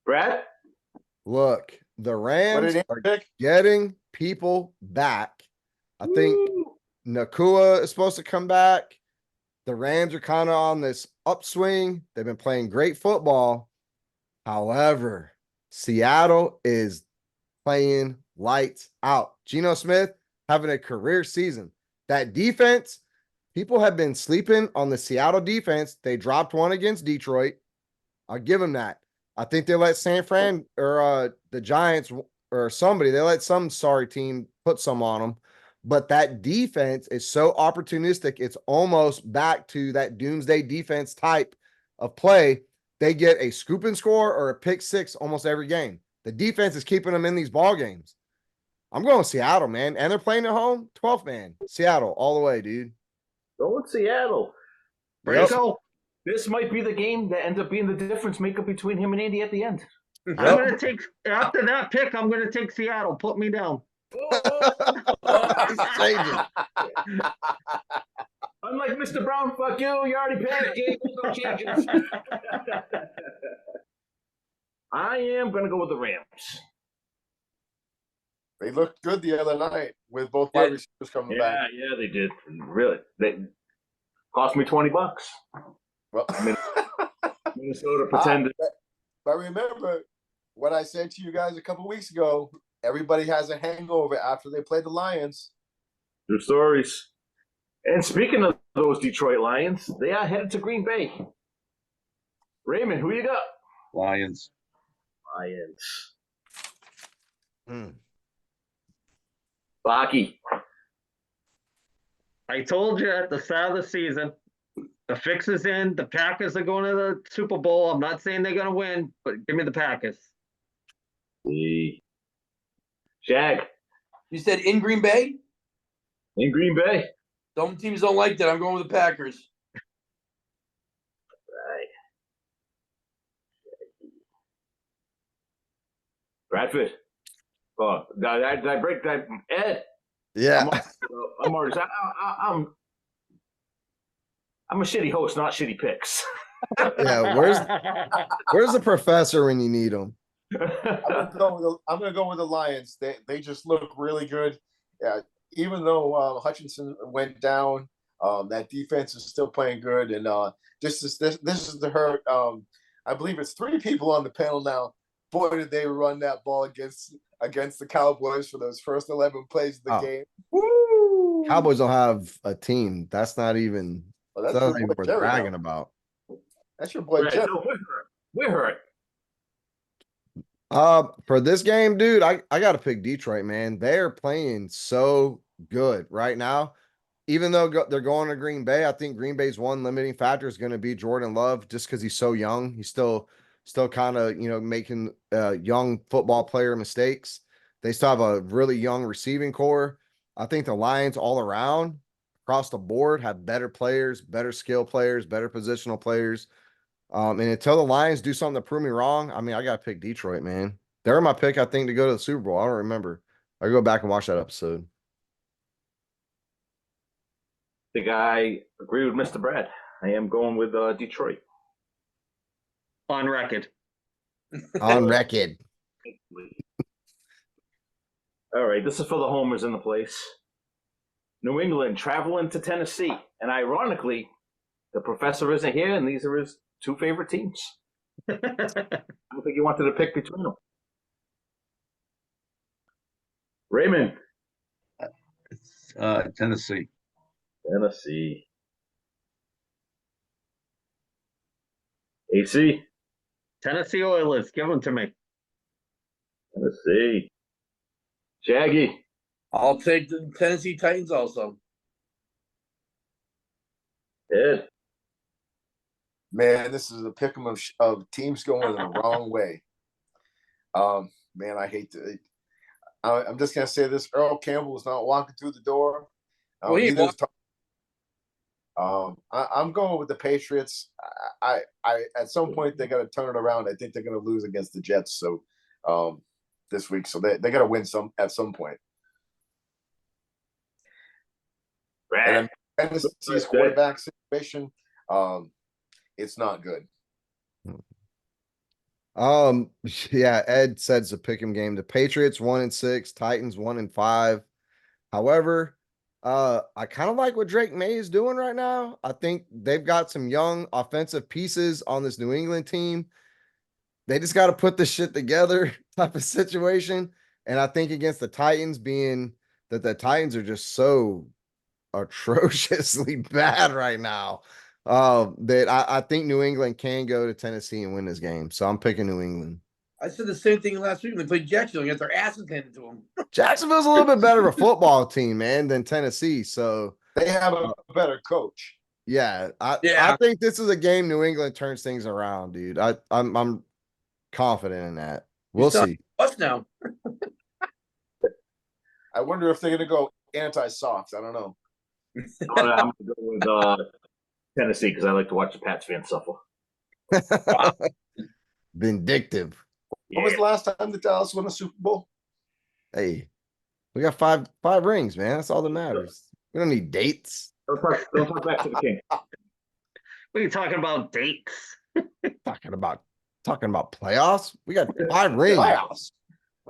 Speaker 8: Brad?
Speaker 4: Look, the
Speaker 3: What
Speaker 4: Rams
Speaker 3: did he
Speaker 4: are
Speaker 3: pick?
Speaker 4: getting people back. I think
Speaker 8: Woo.
Speaker 4: Nakua is supposed to come back. The Rams are kind of on this upswing. They've been playing great football. However, Seattle is playing lights out. Geno Smith having a career season. That defense, people have been sleeping on the Seattle defense. They dropped one against Detroit. I'll give them that. I think they let San Fran or the Giants or somebody, they let some sorry team put some on them. But that defense is so opportunistic. It's almost back to that doomsday defense type of play. They get a scoop and score or a pick six almost every game. The defense is keeping them in these ball games. I'm going Seattle, man. And they're playing at home. 12th man. Seattle all the way, dude.
Speaker 8: Go with Seattle.
Speaker 4: Yep.
Speaker 2: Go.
Speaker 8: This might be the game that ends up being the difference maker between him and Andy at the end.
Speaker 2: I'm going to take, after that pick, I'm going to take Seattle. Put me down.
Speaker 4: He's changing.
Speaker 8: Unlike Mr. Brown, fuck you already picked. No changes. I am going to go with the Rams.
Speaker 3: They looked good the other night with both wide receivers coming back.
Speaker 8: Yeah, they did. Really. They cost me $20.
Speaker 3: Well,
Speaker 8: Minnesota pretended.
Speaker 3: but remember what I said to you guys a couple weeks ago. Everybody has a hangover after they play the Lions.
Speaker 8: True stories. And speaking of those Detroit Lions, they are headed to Green Bay. Raymond, who you got?
Speaker 7: Lions.
Speaker 8: Lions.
Speaker 4: Mm.
Speaker 8: Baki.
Speaker 2: I told you at the start of the season, the fix is in. The Packers are going to the Super Bowl. I'm not saying they're going to win, but give me the Packers.
Speaker 8: Shag.
Speaker 6: you said in Green Bay?
Speaker 8: In Green Bay.
Speaker 6: Some teams don't like that. I'm going with the Packers.
Speaker 8: Right. Bradford. Oh, did I break that? Ed.
Speaker 4: Yeah.
Speaker 8: I'm already. I'm a shitty host, not shitty picks.
Speaker 4: Yeah. Where's the professor when you need him?
Speaker 3: I'm gonna go with the Lions. They just look really good. Yeah, even though Hutchinson went down, that defense is still playing good. And this is the hurt. I believe it's 3 people on the panel now. Boy, did they run that ball against the Cowboys for those first 11 plays of the game. Woo!
Speaker 4: Cowboys don't have a team. That's not even.
Speaker 3: Well,
Speaker 4: That's not even worth bragging about.
Speaker 3: That's your boy, Jeff.
Speaker 8: No, we're hurt.
Speaker 4: For this game, dude, I got to pick Detroit, man. They're playing so good right now. Even though they're going to Green Bay, I think Green Bay's one limiting factor is going to be Jordan Love, just because he's so young. He's still kind of, making young football player mistakes. They still have a really young receiving core. I think the Lions all around, across the board, have better players, better skill players, better positional players. And until the Lions do something to prove me wrong, I mean, I got to pick Detroit, man. They're my pick, I think, to go to the Super Bowl. I don't remember. I go back and watch that episode.
Speaker 8: I think I agree with Mr. Brad. I am going with Detroit.
Speaker 2: On record.
Speaker 4: On record.
Speaker 8: All right, this is for the homers in the place. New England traveling to Tennessee. And ironically, the professor isn't here, and these are his 2 favorite teams. I don't think he wanted to pick between them. Raymond.
Speaker 7: Tennessee.
Speaker 8: Tennessee. AC.
Speaker 2: Tennessee Oilers, give them to me.
Speaker 8: Tennessee. Shaggy.
Speaker 6: I'll take the Tennessee Titans also.
Speaker 8: Ed.
Speaker 3: Man, this is a pick 'em of teams going the wrong way. Man, I hate to. I'm just gonna say this: Earl Campbell is not walking through the door. I'm going with the Patriots. I at some point they got to turn it around. I think they're going to lose against the Jets. So this week, so they got to win at some point. And then Tennessee's quarterback situation, it's not good.
Speaker 4: Yeah, Ed said it's a pick'em game. The Patriots 1-6, Titans 1-5. However, I kind of like what Drake May is doing right now. I think they've got some young offensive pieces on this New England team. They just got to put this shit together type of situation. And I think against the Titans, being that the Titans are just so atrociously bad right now, that I think New England can go to Tennessee and win this game. So I'm picking New England.
Speaker 6: I said the same thing last week when they played Jacksonville. Got their asses handed to them.
Speaker 4: Jacksonville's a little bit better of a football team, man, than Tennessee. So
Speaker 3: they have a better coach.
Speaker 4: Yeah, I think this is a game New England turns things around, dude. I'm confident in that. We'll see.
Speaker 6: Us now.
Speaker 3: I wonder if they're going to go anti-soft. I don't know.
Speaker 8: I'm going to go with Tennessee because I like to watch the Pats fans suffer.
Speaker 4: Vindictive.
Speaker 3: When was the last time the Dallas won a Super Bowl?
Speaker 4: Hey, we got five rings, man. That's all that matters. We don't need dates.
Speaker 8: Don't talk back to the king.
Speaker 2: What are you talking about? Dates?
Speaker 4: Talking about playoffs. We got 5 rings.
Speaker 3: Playoffs.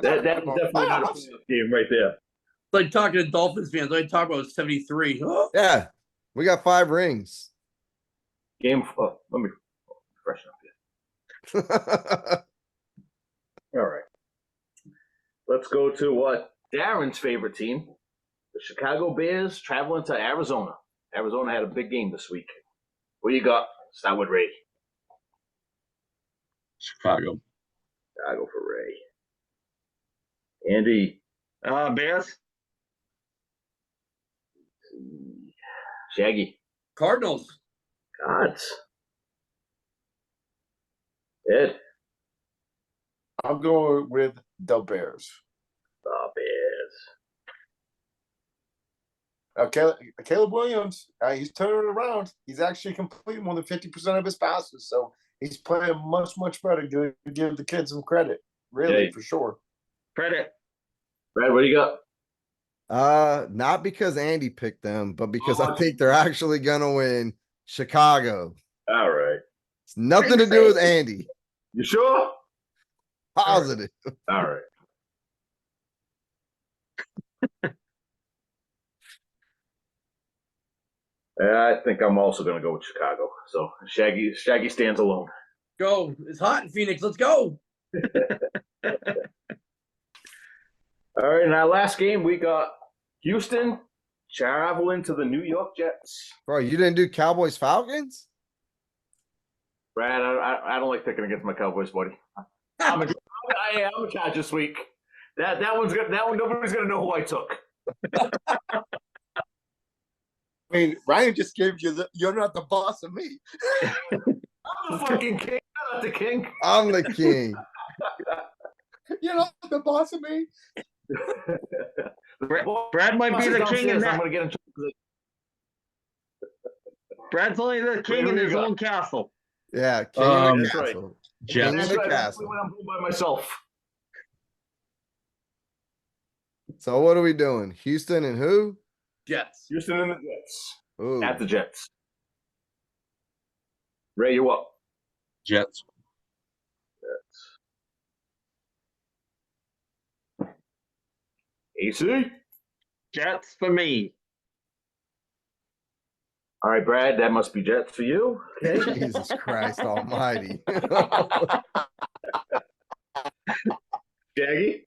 Speaker 8: That's definitely not a playoff game right there.
Speaker 6: It's like talking to Dolphins fans. I talk about 73.
Speaker 4: Yeah, we got 5 rings.
Speaker 8: Let me freshen up here. All right. Let's go to what Darren's favorite team, the Chicago Bears, traveling to Arizona. Arizona had a big game this week. What you got? Start with Ray.
Speaker 7: Chicago.
Speaker 8: Chicago for Ray. Andy.
Speaker 2: Bears.
Speaker 8: Shaggy.
Speaker 6: Cardinals.
Speaker 8: Gods. Ed.
Speaker 3: I'm going with the Bears.
Speaker 8: The Bears.
Speaker 3: Caleb Williams, he's turning it around. He's actually completing more than 50% of his passes, so he's playing much, much better. Give the kids some credit, really, for sure.
Speaker 2: Credit.
Speaker 8: Brad, what do you got?
Speaker 4: Not because Andy picked them, but because I think they're actually gonna win. Chicago.
Speaker 8: All right.
Speaker 4: It's nothing to do with Andy.
Speaker 8: You sure?
Speaker 4: Positive.
Speaker 8: All right. I think I'm also going to go with Chicago. So Shaggy stands alone.
Speaker 6: Go. It's hot in Phoenix. Let's go.
Speaker 8: All right. In our last game, we got Houston traveling to the New York Jets.
Speaker 4: Bro, you didn't do Cowboys Falcons?
Speaker 8: Brad, I don't like picking against my Cowboys, buddy. I'm a charge this week. That one's good. That one nobody's gonna know who I took.
Speaker 3: I mean, Ryan just gave you you're not the boss of me.
Speaker 8: I'm the fucking king, not the king.
Speaker 4: I'm the king.
Speaker 3: You're not the boss of me.
Speaker 2: Brad might be the king in that.
Speaker 8: I'm gonna get in trouble.
Speaker 2: Brad's only the king in his own castle.
Speaker 4: Yeah, king of the
Speaker 8: That's right.
Speaker 4: castle.
Speaker 7: Jets.
Speaker 4: King of the castle.
Speaker 8: When I'm home by myself.
Speaker 4: So what are we doing? Houston and who?
Speaker 6: Jets.
Speaker 8: Houston and the Jets.
Speaker 4: Ooh.
Speaker 8: At the Jets. Ray, you up?
Speaker 7: Jets.
Speaker 8: AC?
Speaker 2: Jets for me.
Speaker 8: All right, Brad, that must be Jets for you. Okay.
Speaker 4: Jesus Christ almighty.
Speaker 8: Shaggy?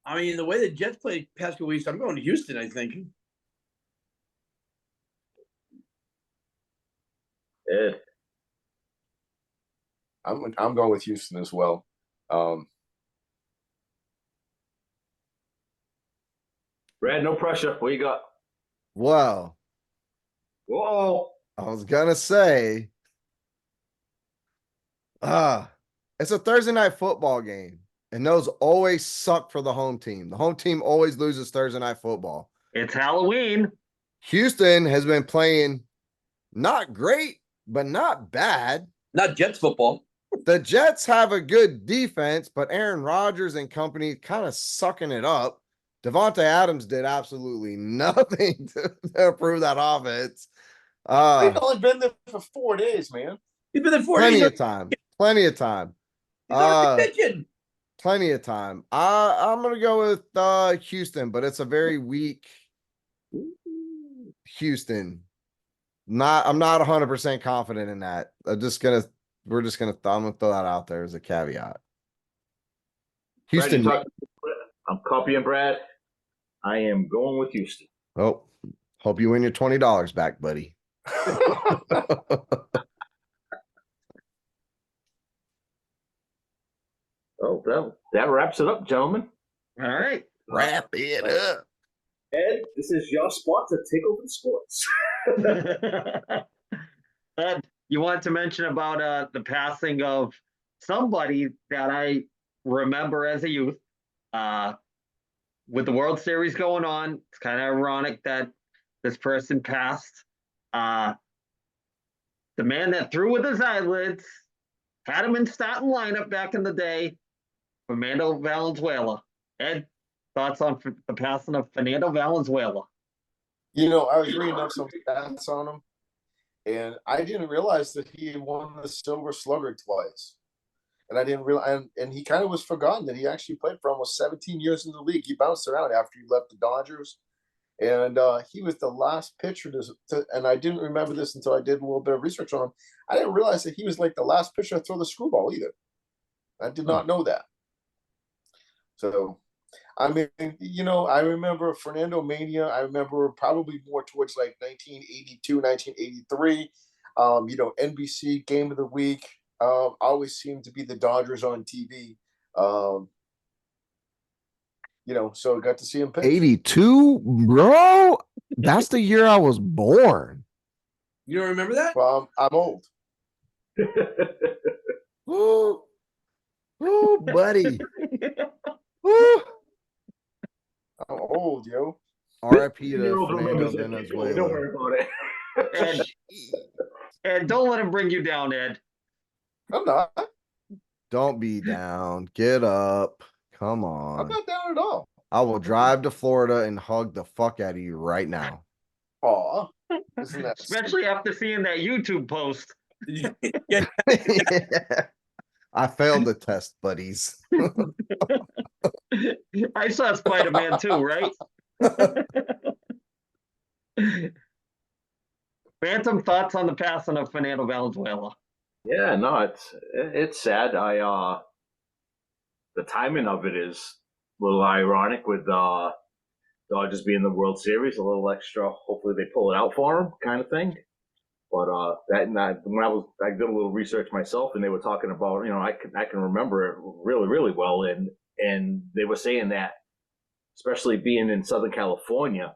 Speaker 6: I mean, the way the Jets played past couple weeks, I'm going to Houston, I think.
Speaker 8: Ed.
Speaker 3: I'm going with Houston as well.
Speaker 8: Brad, no pressure. What you got?
Speaker 4: Well,
Speaker 8: Whoa.
Speaker 4: I was gonna say, it's a Thursday night football game, and those always suck for the home team. The home team always loses Thursday night football.
Speaker 2: It's Halloween.
Speaker 4: Houston has been playing not great, but not bad.
Speaker 6: Not Jets football.
Speaker 4: The Jets have a good defense, but Aaron Rodgers and company kind of sucking it up. Devontae Adams did absolutely nothing to improve that offense.
Speaker 3: He's only been there for 4 days, man.
Speaker 6: He's been there 4
Speaker 4: Plenty
Speaker 6: days.
Speaker 4: of time. Plenty of time.
Speaker 6: He's already pitching.
Speaker 4: Plenty of time. I'm gonna go with Houston, but it's a very weak Houston. I'm not 100% confident in that. I'm gonna throw that out there as a caveat. Houston.
Speaker 8: I'm copying Brad. I am going with Houston.
Speaker 4: Oh, hope you win your $20 back, buddy.
Speaker 8: Oh, that wraps it up, gentlemen.
Speaker 2: All right.
Speaker 4: Wrap it up.
Speaker 8: Ed, this is your spot to take over the sports.
Speaker 2: Ed, you want to mention about the passing of somebody that I remember as a youth. With the World Series going on, it's kind of ironic that this person passed. The man that threw with his eyelids, had him in starting lineup back in the day, Fernando Valenzuela. Ed, thoughts on the passing of Fernando Valenzuela?
Speaker 3: You know, I was reading up some stats on him, and I didn't realize that he had won the Silver Slugger twice. And I didn't realize, and he kind of was forgotten that he actually played for almost 17 years in the league. He bounced around after he left the Dodgers, and he was the last pitcher and I didn't remember this until I did a little bit of research on him. I didn't realize that he was like the last pitcher to throw the screwball either. I did not know that. So, I mean, you know, I remember Fernando Mania. I remember probably more towards like 1982, 1983. You know, NBC Game of the Week. Always seemed to be the Dodgers on TV. You know, so I got to see him pitch.
Speaker 4: 82, bro. That's the year I was born.
Speaker 6: You don't remember that?
Speaker 3: Well, I'm old.
Speaker 4: Ooh, ooh, buddy. Ooh.
Speaker 3: I'm old, yo.
Speaker 4: R.I.P. to
Speaker 8: You're
Speaker 4: Fernando
Speaker 8: Don't
Speaker 4: Venezuela.
Speaker 8: worry about it.
Speaker 2: Ed, don't let him bring you down, Ed.
Speaker 3: I'm not.
Speaker 4: Don't be down. Get up. Come
Speaker 3: I'm
Speaker 4: on.
Speaker 3: not down at all.
Speaker 4: I will drive to Florida and hug the fuck out of you right now.
Speaker 3: Aw. Isn't that
Speaker 2: Especially after seeing that YouTube post.
Speaker 6: Yeah.
Speaker 4: I failed the test, buddies.
Speaker 2: I saw Spider-Man too, right? Phantom, thoughts on the passing of Fernando Valenzuela?
Speaker 8: Yeah, no, it's sad. The timing of it is a little ironic with Dodgers being in the World Series, a little extra. Hopefully, they pull it out for him, kind of thing. But when I did a little research myself, and they were talking about, you know, I can remember it really, really well, and they were saying that, especially being in Southern California,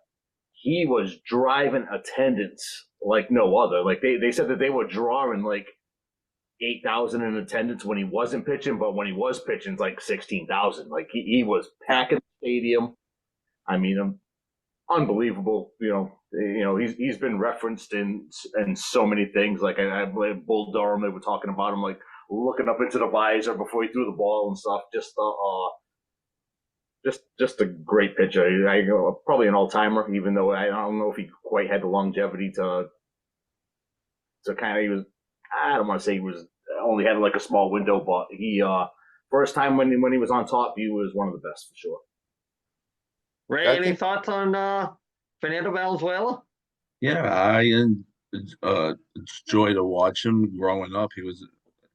Speaker 8: he was driving attendance like no other. Like they said that they were drawing like 8,000 in attendance when he wasn't pitching, but when he was pitching, it's like 16,000. Like he was packing the stadium. I mean, unbelievable. You know, he's been referenced in so many things. Like I believe Bull Durham, they were talking about him, like looking up into the visor before he threw the ball and stuff. Just a great pitcher. Probably an all timer, even though I don't know if he quite had the longevity to kind of. He was. I don't want to say he was only had like a small window, but he first time when he was on top, he was one of the best for sure.
Speaker 2: Ray, any thoughts on Fernando Valenzuela?
Speaker 7: Yeah, I enjoy to watch him growing up. He was,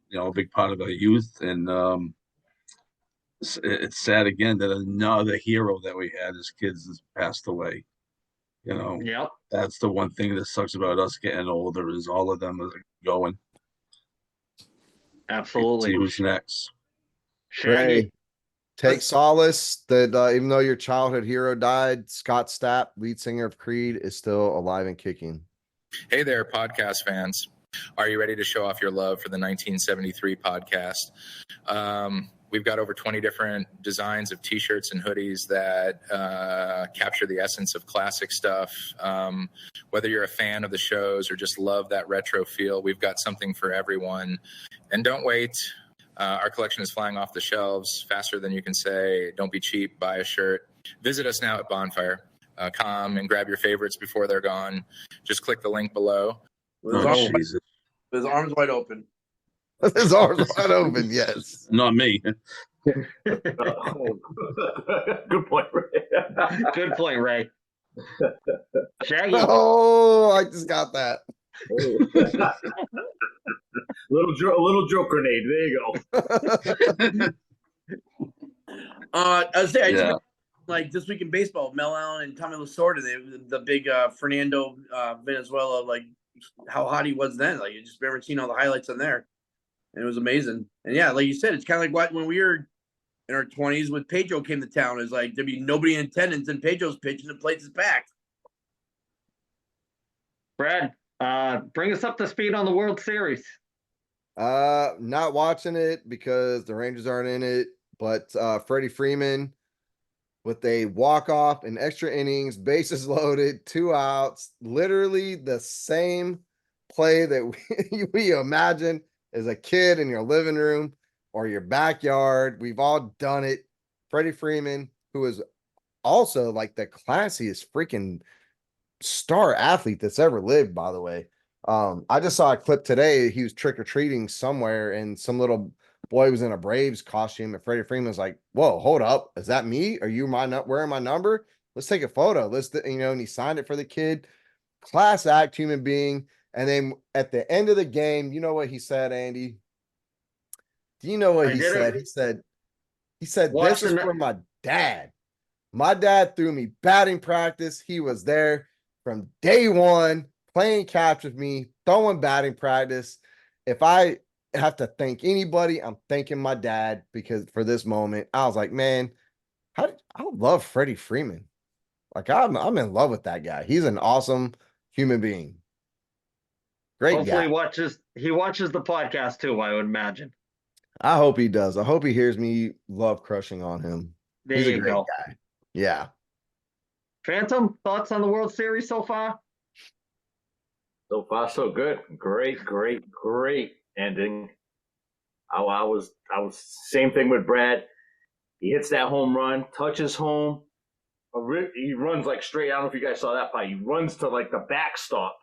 Speaker 7: you know, a big part of our youth, and it's sad again that another hero that we had as kids has passed away. You know,
Speaker 2: Yep.
Speaker 7: That's the one thing that sucks about us getting older is all of them are going.
Speaker 2: Absolutely.
Speaker 7: See who's next.
Speaker 2: Shaggy.
Speaker 4: Take solace that even though your childhood hero died, Scott Stapp, lead singer of Creed, is still alive and kicking.
Speaker 9: Hey there, podcast fans. Are you ready to show off your love for the 1973 podcast? We've got over 20 different designs of T-shirts and hoodies that capture the essence of classic stuff. Whether you're a fan of the shows or just love that retro feel, we've got something for everyone. And don't wait. Our collection is flying off the shelves faster than you can say. Don't be cheap. Buy a shirt. Visit us now at Bonfire. Come and grab your favorites before they're gone. Just click the link below.
Speaker 6: With his,
Speaker 7: Oh,
Speaker 6: arms,
Speaker 7: Jesus.
Speaker 6: with his arms wide open.
Speaker 4: His arms wide open. Yes.
Speaker 7: Not me.
Speaker 8: Good point, Ray.
Speaker 2: Good point, Ray. Shaggy.
Speaker 4: Oh, I just got that.
Speaker 8: little joke grenade. There you go.
Speaker 6: I was saying,
Speaker 7: Yeah.
Speaker 6: like this week in baseball, Mel Allen and Tommy Lasorda, the big Fernando Venezuela, like how hot he was then. Like you just remember seeing all the highlights on there, and it was amazing. And yeah, like you said, it's kind of like when we were in our 20s when Pedro came to town. It's like there'd be nobody in attendance, and Pedro's pitching, the place is packed.
Speaker 2: Brad, bring us up to speed on the World Series.
Speaker 4: Not watching it because the Rangers aren't in it, but Freddie Freeman with a walk-off and extra innings, bases loaded, 2 outs, literally the same play that we imagine as a kid in your living room or your backyard. We've all done it. Freddie Freeman, who is also like the classiest freaking star athlete that's ever lived, by the way. I just saw a clip today. He was trick-or-treating somewhere and some little boy was in a Braves costume and Freddie Freeman was like, whoa, hold up. Is that me? Are you wearing my number? Let's take a photo. And he signed it for the kid. Class act human being. And then at the end of the game, you know what he said, Andy? Do you know what he said? He said, this is for my dad. My dad threw me batting practice. He was there from day one, playing catch with me, throwing batting practice. If I have to thank anybody, I'm thanking my dad because for this moment, I was like, man, I love Freddie Freeman. Like I'm in love with that guy. He's an awesome human being. Great
Speaker 2: Hopefully
Speaker 4: guy.
Speaker 2: he watches the podcast too, I would imagine.
Speaker 4: I hope he does. I hope he hears me love crushing on him.
Speaker 2: There
Speaker 4: He's a
Speaker 2: you
Speaker 4: great
Speaker 2: go.
Speaker 4: guy. Yeah.
Speaker 2: Phantom, thoughts on the World Series so far?
Speaker 8: So far, so good. Great ending. I was same thing with Brad. He hits that home run, touches home. He runs like straight. I don't know if you guys saw that part. He runs to like the backstop,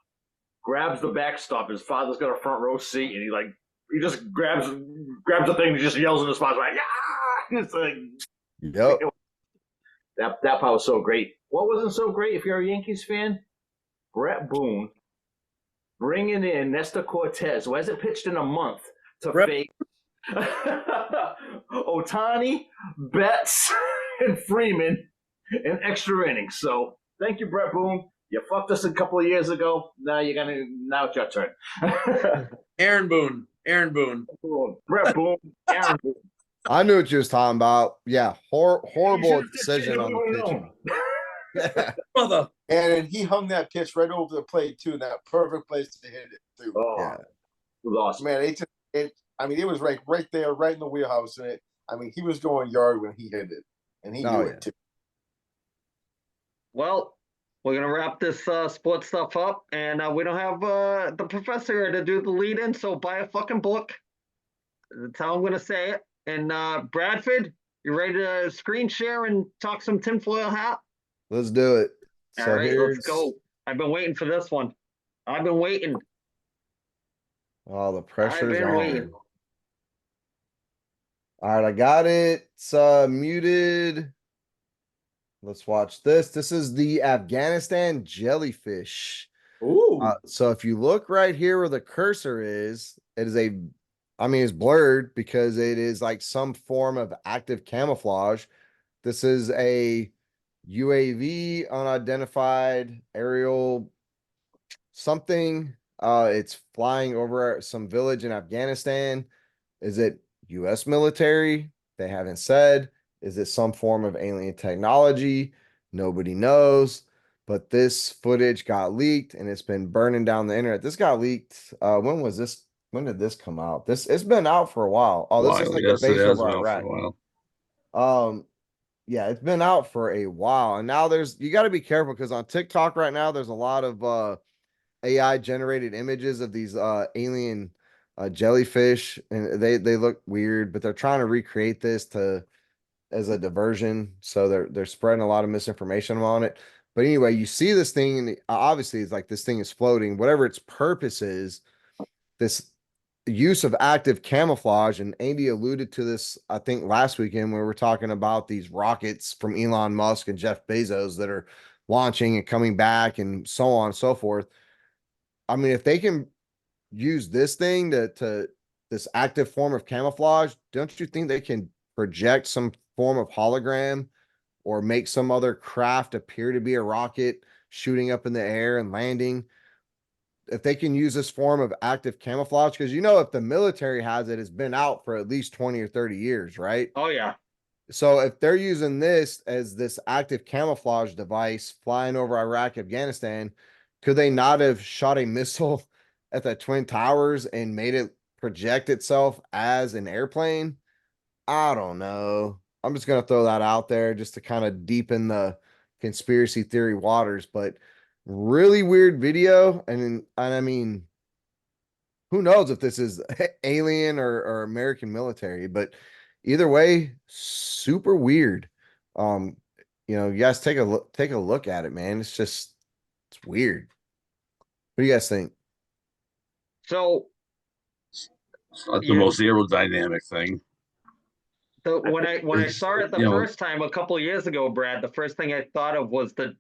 Speaker 8: grabs the backstop. His father's got a front row seat, and he just grabs the thing and just yells in his spot like, yeah! It's like,
Speaker 4: yep.
Speaker 8: That part was so great. What wasn't so great if you're a Yankees fan? Brett Boone bringing in Nestor Cortez, who hasn't pitched in a month, to face Ohtani, Betts, and Freeman in extra innings. So thank you, Brett Boone. You fucked us a couple of years ago. Now it's your turn.
Speaker 6: Aaron Boone.
Speaker 8: Brett Boone. Aaron Boone.
Speaker 4: I knew what you was talking about. Yeah, horrible decision on the pitching.
Speaker 6: Brother.
Speaker 3: And he hung that pitch right over the plate too. That perfect place to hit it too.
Speaker 8: Oh,
Speaker 4: yeah,
Speaker 8: it was awesome.
Speaker 3: Man, it was right there, right in the wheelhouse. And he was going yard when he hit it, and he knew it too.
Speaker 2: Well, we're gonna wrap this sports stuff up, and we don't have the professor here to do the lead-in, so buy a fucking book. That's how I'm gonna say it. And Bradford, you ready to screen share and talk some tinfoil hat?
Speaker 4: Let's do it.
Speaker 2: All right, let's go. I've been waiting for this one. I've been waiting.
Speaker 4: Oh, the pressure's
Speaker 2: I've been
Speaker 4: on.
Speaker 2: waiting.
Speaker 4: All right, I got it. It's muted. Let's watch this. This is the Afghanistan jellyfish.
Speaker 6: Ooh.
Speaker 4: So if you look right here where the cursor is, it's blurred because it is like some form of active camouflage. This is a UAV, unidentified aerial something. It's flying over some village in Afghanistan. Is it U.S. military? They haven't said. Is it some form of alien technology? Nobody knows. But this footage got leaked and it's been burning down the internet. This got leaked. When was this? When did this come out? It's been out for a while. Oh, this is like the base over Iraq. Yeah, it's been out for a while. And now you got to be careful because on TikTok right now, there's a lot of AI generated images of these alien jellyfish, and they look weird, but they're trying to recreate this to as a diversion. So they're spreading a lot of misinformation on it. But anyway, you see this thing, and obviously it's like this thing is floating. Whatever its purpose is, this use of active camouflage, and Andy alluded to this, I think, last weekend when we were talking about these rockets from Elon Musk and Jeff Bezos that are launching and coming back and so on and so forth. I mean, if they can use this thing to this active form of camouflage, don't you think they can project some form of hologram or make some other craft appear to be a rocket shooting up in the air and landing? If they can use this form of active camouflage, because if the military has it, it's been out for at least 20 or 30 years, right?
Speaker 2: Oh yeah.
Speaker 4: So if they're using this as this active camouflage device flying over Iraq, Afghanistan, could they not have shot a missile at the Twin Towers and made it project itself as an airplane? I don't know. I'm just going to throw that out there just to kind of deepen the conspiracy theory waters, but really weird video. And I mean, who knows if this is alien or American military, but either way, super weird. You guys take a look at it, man. It's weird. What do you guys think?
Speaker 2: So
Speaker 7: It's not the most aerodynamic thing.
Speaker 2: So when I saw it the
Speaker 7: You know,
Speaker 2: first time a couple of years ago, Brad, the first thing I thought of was the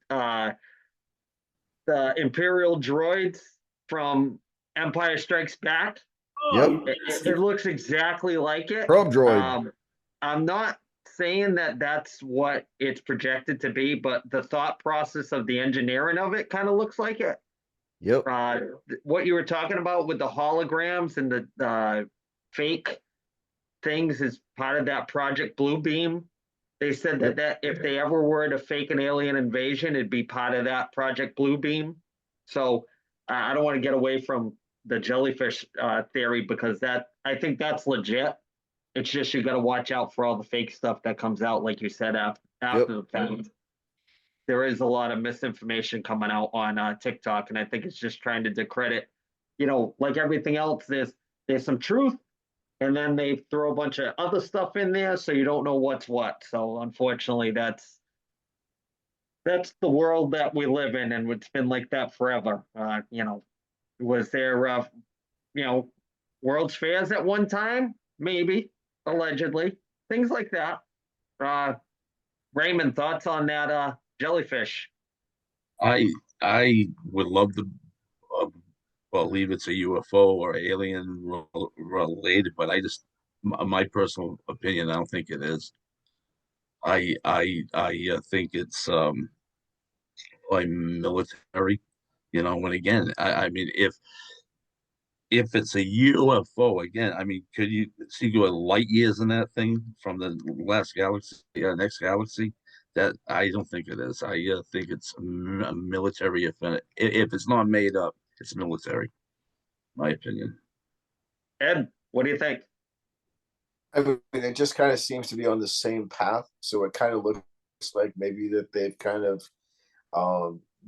Speaker 2: Imperial droids from Empire Strikes Back.
Speaker 4: Yep.
Speaker 2: It looks exactly like it.
Speaker 4: Probe droid.
Speaker 2: I'm not saying that that's what it's projected to be, but the thought process of the engineering of it kind of looks like it.
Speaker 4: Yep.
Speaker 2: What you were talking about with the holograms and the fake things is part of that Project Bluebeam. They said that if they ever were to fake an alien invasion, it'd be part of that Project Bluebeam. So I don't want to get away from the jellyfish theory, because I think that's legit. It's just you got to watch out for all the fake stuff that comes out, like you said, after the fact. There is a lot of misinformation coming out on TikTok, and I think it's just trying to discredit. Like everything else, there's some truth, and then they throw a bunch of other stuff in there, so you don't know what's what. So unfortunately, that's the world that we live in, and it's been like that forever. Was there World's Fairs at one time? Maybe, allegedly, things like that. Raymond, thoughts on that jellyfish?
Speaker 7: I would love to believe it's a UFO or alien related, but my personal opinion, I don't think it is. I think it's like military, and again, I mean, if it's a UFO, again, I mean, could you see going light years in that thing from the last galaxy, next galaxy? That I don't think it is. I think it's a military event. If it's not made up, it's military. My opinion.
Speaker 2: Ed, what do you think?
Speaker 3: I mean, it just kind of seems to be on the same path. So it kind of looks like maybe that they've kind of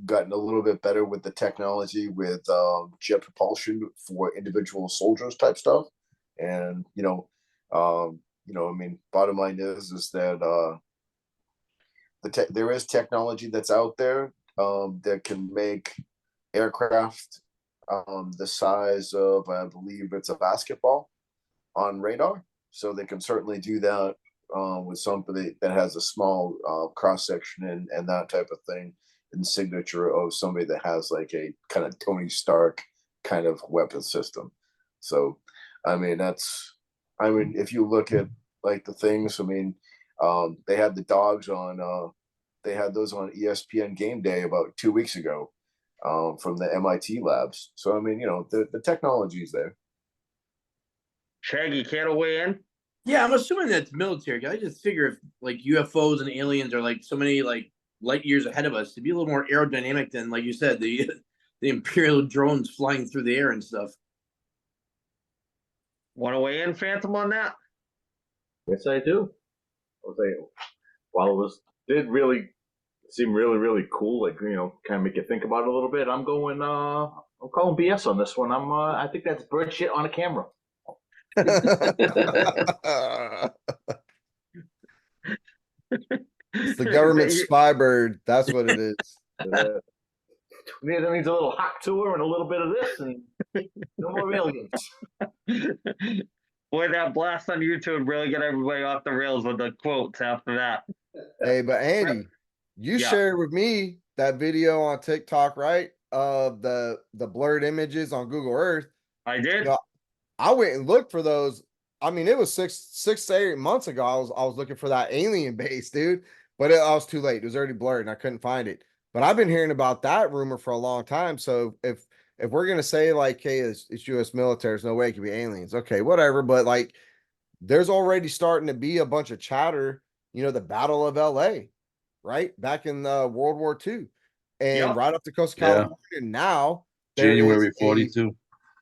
Speaker 3: gotten a little bit better with the technology with jet propulsion for individual soldiers type stuff. And I mean, bottom line is that there is technology that's out there that can make aircraft the size of, I believe it's a basketball on radar. So they can certainly do that with somebody that has a small cross section and that type of thing, and signature of somebody that has like a kind of Tony Stark kind of weapon system. So, I mean, if you look at like the things, I mean, they had the dogs on, they had those on ESPN Game Day about 2 weeks ago from the MIT labs. So, I mean, the technology is there.
Speaker 2: Shaggy, care to weigh in?
Speaker 6: Yeah, I'm assuming that's military. I just figure if like UFOs and aliens are like so many like light years ahead of us, to be a little more aerodynamic than, like you said, the Imperial drones flying through the air and stuff.
Speaker 2: Want to weigh in, Phantom, on that?
Speaker 8: Yes, I do. I was like, while did really seem really, really cool, like, kind of make you think about it a little bit. I'm calling BS on this one. I think that's bird shit on a camera.
Speaker 4: It's the government spy bird. That's what it is.
Speaker 8: That needs a little hot tour and a little bit of this, and no more aliens.
Speaker 2: Boy, that blast on YouTube really got everybody off the rails with the quotes after that.
Speaker 4: Hey, but Andy, you
Speaker 2: Yeah.
Speaker 4: shared with me that video on TikTok, right? Of the blurred images on Google Earth.
Speaker 2: I did.
Speaker 4: You know, I went and looked for those. I mean, it was six to 8 months ago. I was looking for that alien base, dude. But I was too late. It was already blurred and I couldn't find it. But I've been hearing about that rumor for a long time. So if we're gonna say like, hey, it's U.S. military, there's no way it could be aliens. Okay, whatever. But like, there's already starting to be a bunch of chatter. The Battle of L.A. right back in World War II, and right off the coast of California now.
Speaker 7: January 42.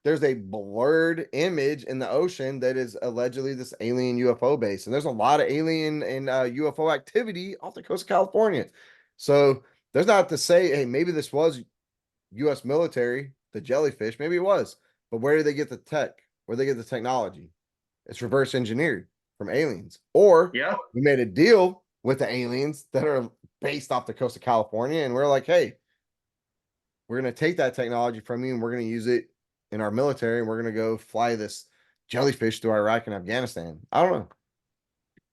Speaker 4: There's a blurred image in the ocean that is allegedly this alien UFO base. And there's a lot of alien and UFO activity off the coast of California. So there's not to say, hey, maybe this was U.S. military, the jellyfish. Maybe it was. But where did they get the tech? Where did they get the technology? It's reverse engineered from aliens. Or we made a deal with the aliens that are based off the coast of California. And we're like, hey, we're going to take that technology from you and we're going to use it in our military, and we're going to go fly this jellyfish to Iraq and Afghanistan. I don't know.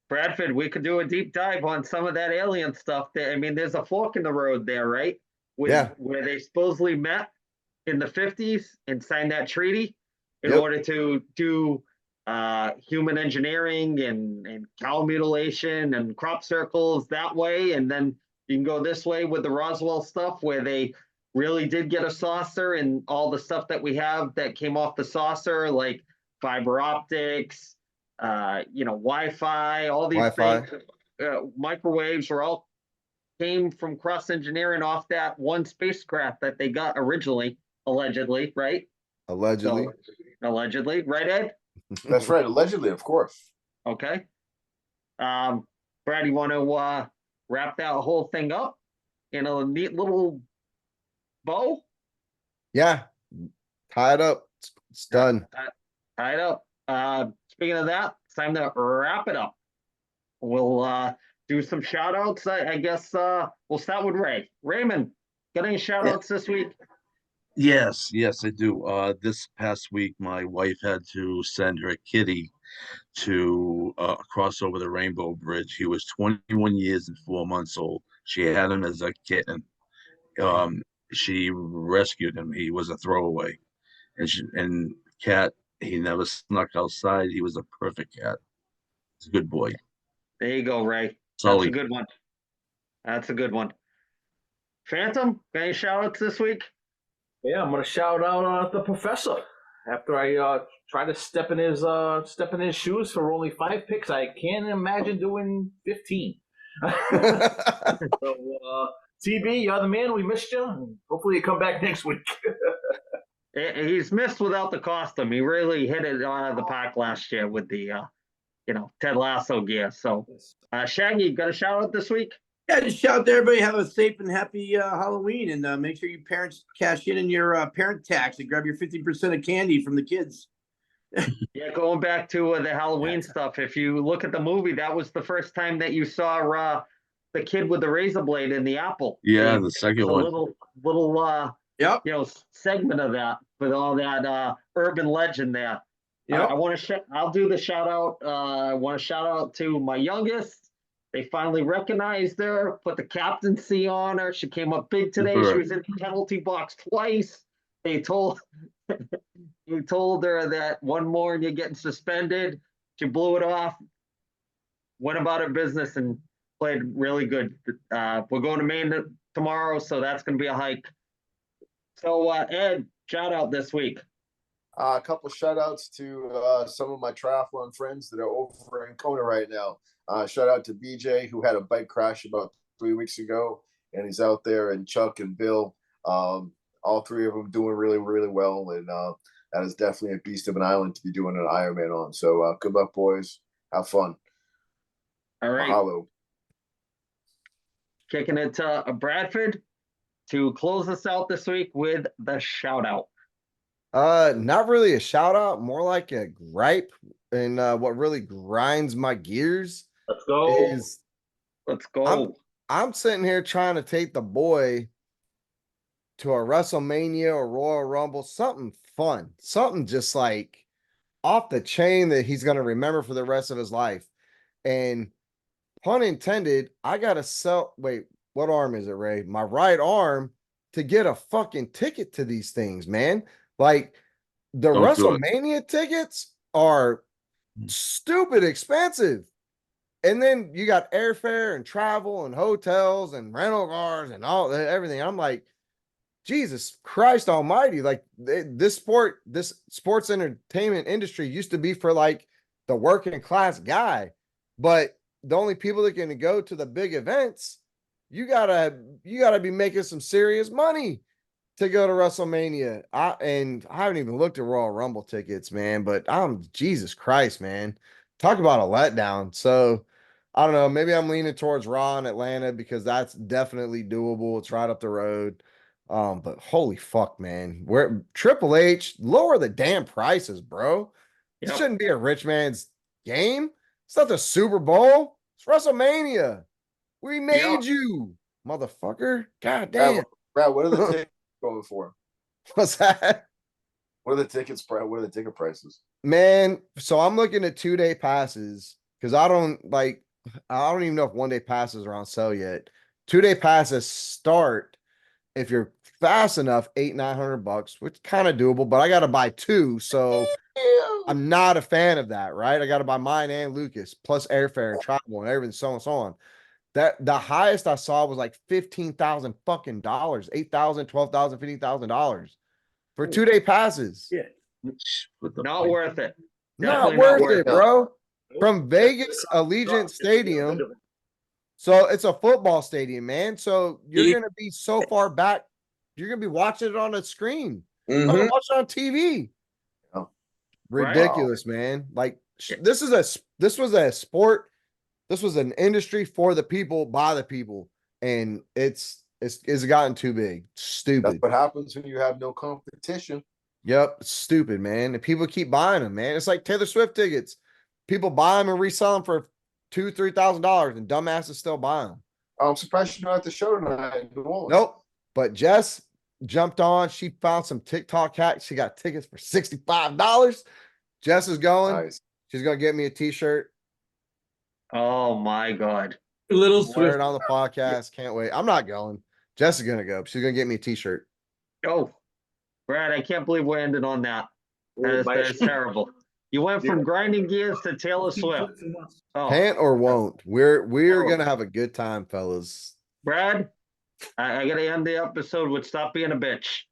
Speaker 2: Bradford, we could do a deep dive on some of that alien stuff. I mean, there's a fork in the road there, right? Where they supposedly met in the 50s and signed that treaty in order to do human engineering and cow mutilation and crop circles that way. And then you can go this way with the Roswell stuff where they really did get a saucer and all the stuff that we have that came off the saucer, like fiber optics, Wi-Fi, all these things, microwaves were all came from cross engineering off that one spacecraft that they got originally, allegedly, right?
Speaker 4: Allegedly.
Speaker 2: So, allegedly, right, Ed?
Speaker 3: That's right. Allegedly, of course.
Speaker 2: Okay. Brad, you want to wrap that whole thing up in a neat little bow?
Speaker 4: Yeah. Tie it up. It's done.
Speaker 2: Tie it up. Speaking of that, it's time to wrap it up. We'll do some shout outs. I guess we'll start with Ray. Raymond, got any shout outs this week?
Speaker 7: Yes, I do. This past week, my wife had to send her kitty to cross over the Rainbow Bridge. He was 21 years and 4 months old. She had him as a kitten. She rescued him. He was a throwaway. And cat, he never snuck outside. He was a perfect cat. He's a good boy.
Speaker 2: There you go, Ray.
Speaker 7: Sully.
Speaker 2: That's a good one. That's a good one. Phantom, any shout outs this week?
Speaker 8: Yeah, I'm gonna shout out the professor. After I try to step in his shoes for only 5 picks, I can't imagine doing 15. So TB, you're the man. We missed you. And hopefully you come back next week.
Speaker 2: He's missed without the costume. He really hit it out of the park last year with the Ted Lasso gear. So Shaggy, you got a shout out this week?
Speaker 6: Yeah, just shout out to everybody. Have a safe and happy Halloween, and make sure your parents cash in your parent tax and grab your 50% of candy from the kids.
Speaker 2: Yeah, going back to the Halloween stuff. If you look at the movie, that was the first time that you saw the kid with the razor blade in the apple.
Speaker 7: Yeah,
Speaker 2: and
Speaker 7: the second one.
Speaker 2: Little segment of that with all that urban legend there. I'll do the shout out. I want to shout out to my youngest. They finally recognized her, put the captaincy on her. She came up big today. She was in the penalty box twice. They told her that one more and you're getting suspended. She blew it off, went about her business, and played really good. We're going to Maine tomorrow, so that's going to be a hike. So, Ed, shout out this week.
Speaker 3: A couple shout outs to some of my triathlon friends that are over in Kona right now. Shout out to BJ, who had a bike crash about 3 weeks ago, and he's out there, and Chuck and Bill, all three of them doing really, really well. And that is definitely a beast of an island to be doing an Ironman on. So good luck, boys. Have fun.
Speaker 2: All right.
Speaker 3: Mahalo.
Speaker 2: Kicking it to Bradford to close us out this week with the shout out.
Speaker 4: Not really a shout out, more like a gripe. And what really grinds my gears
Speaker 8: Let's go.
Speaker 2: Let's go.
Speaker 4: I'm sitting here trying to take the boy to a WrestleMania or Royal Rumble, something fun, something just like off the chain that he's going to remember for the rest of his life. And pun intended, I got to sell. Wait, what arm is it, Ray? My right arm to get a fucking ticket to these things, man. Like the
Speaker 7: Don't do it.
Speaker 4: WrestleMania tickets are stupid expensive. And then you got airfare and travel and hotels and rental cars and all everything. I'm like, Jesus Christ almighty. Like this sports entertainment industry used to be for like the working class guy. But the only people that can go to the big events, you gotta be making some serious money to go to WrestleMania. I haven't even looked at Royal Rumble tickets, man, but I'm Jesus Christ, man. Talk about a letdown. So I don't know. Maybe I'm leaning towards Raw in Atlanta because that's definitely doable. It's right up the road. But holy fuck, man. Where Triple H, lower the damn prices, bro. It
Speaker 2: Yep.
Speaker 4: shouldn't be a rich man's game. It's not the Super Bowl. It's WrestleMania. We made you, motherfucker. God damn.
Speaker 3: Brad, what are the tickets going for?
Speaker 4: What's that?
Speaker 3: What are the tickets, Brad? What are the ticket prices?
Speaker 4: Man, so I'm looking at 2-day passes because I don't even know if 1-day passes are on sale yet. 2-day passes start if you're fast enough, $800-900, which kind of doable, but I got to buy 2. So I'm not a fan of that, right? I got to buy mine and Lucas plus airfare and travel and everything, so on and so on. That the highest I saw was like $15,000 fucking dollars, $8,000, $12,000, $15,000 for 2-day passes.
Speaker 2: Yeah. Not worth it.
Speaker 4: Not
Speaker 2: Definitely
Speaker 4: worth it, bro. From Vegas Allegiant Stadium. So it's a football stadium, man. So you're going to be so far back. You're going to be watching it on a screen. I'm going to watch it on TV.
Speaker 3: Oh.
Speaker 4: Ridiculous, man. Like this was a sport. This was an industry for the people, by the people. And it's gotten too big. Stupid.
Speaker 3: That's what happens when you have no competition.
Speaker 4: Yep. Stupid, man. And people keep buying them, man. It's like Taylor Swift tickets. People buy them and resell them for $2,000-3,000 and dumbasses still buy them.
Speaker 3: I'm surprised she's not at the show tonight.
Speaker 4: Nope. But Jess jumped on. She found some TikTok hacks. She got tickets for $65. Jess is going.
Speaker 3: Nice.
Speaker 4: She's going to get me a t-shirt.
Speaker 2: Oh my God.
Speaker 6: Little
Speaker 4: Wear it
Speaker 6: Swift.
Speaker 4: on the podcast. Can't wait. I'm not going. Jess is going to go. She's going to get me a t-shirt.
Speaker 2: Oh, Brad, I can't believe we ended on that. That is terrible. You went from grinding gears to Taylor Swift. Oh,
Speaker 4: Can't or won't. We're going to have a good time, fellas.
Speaker 2: Brad, I got to end the episode with stop being a bitch.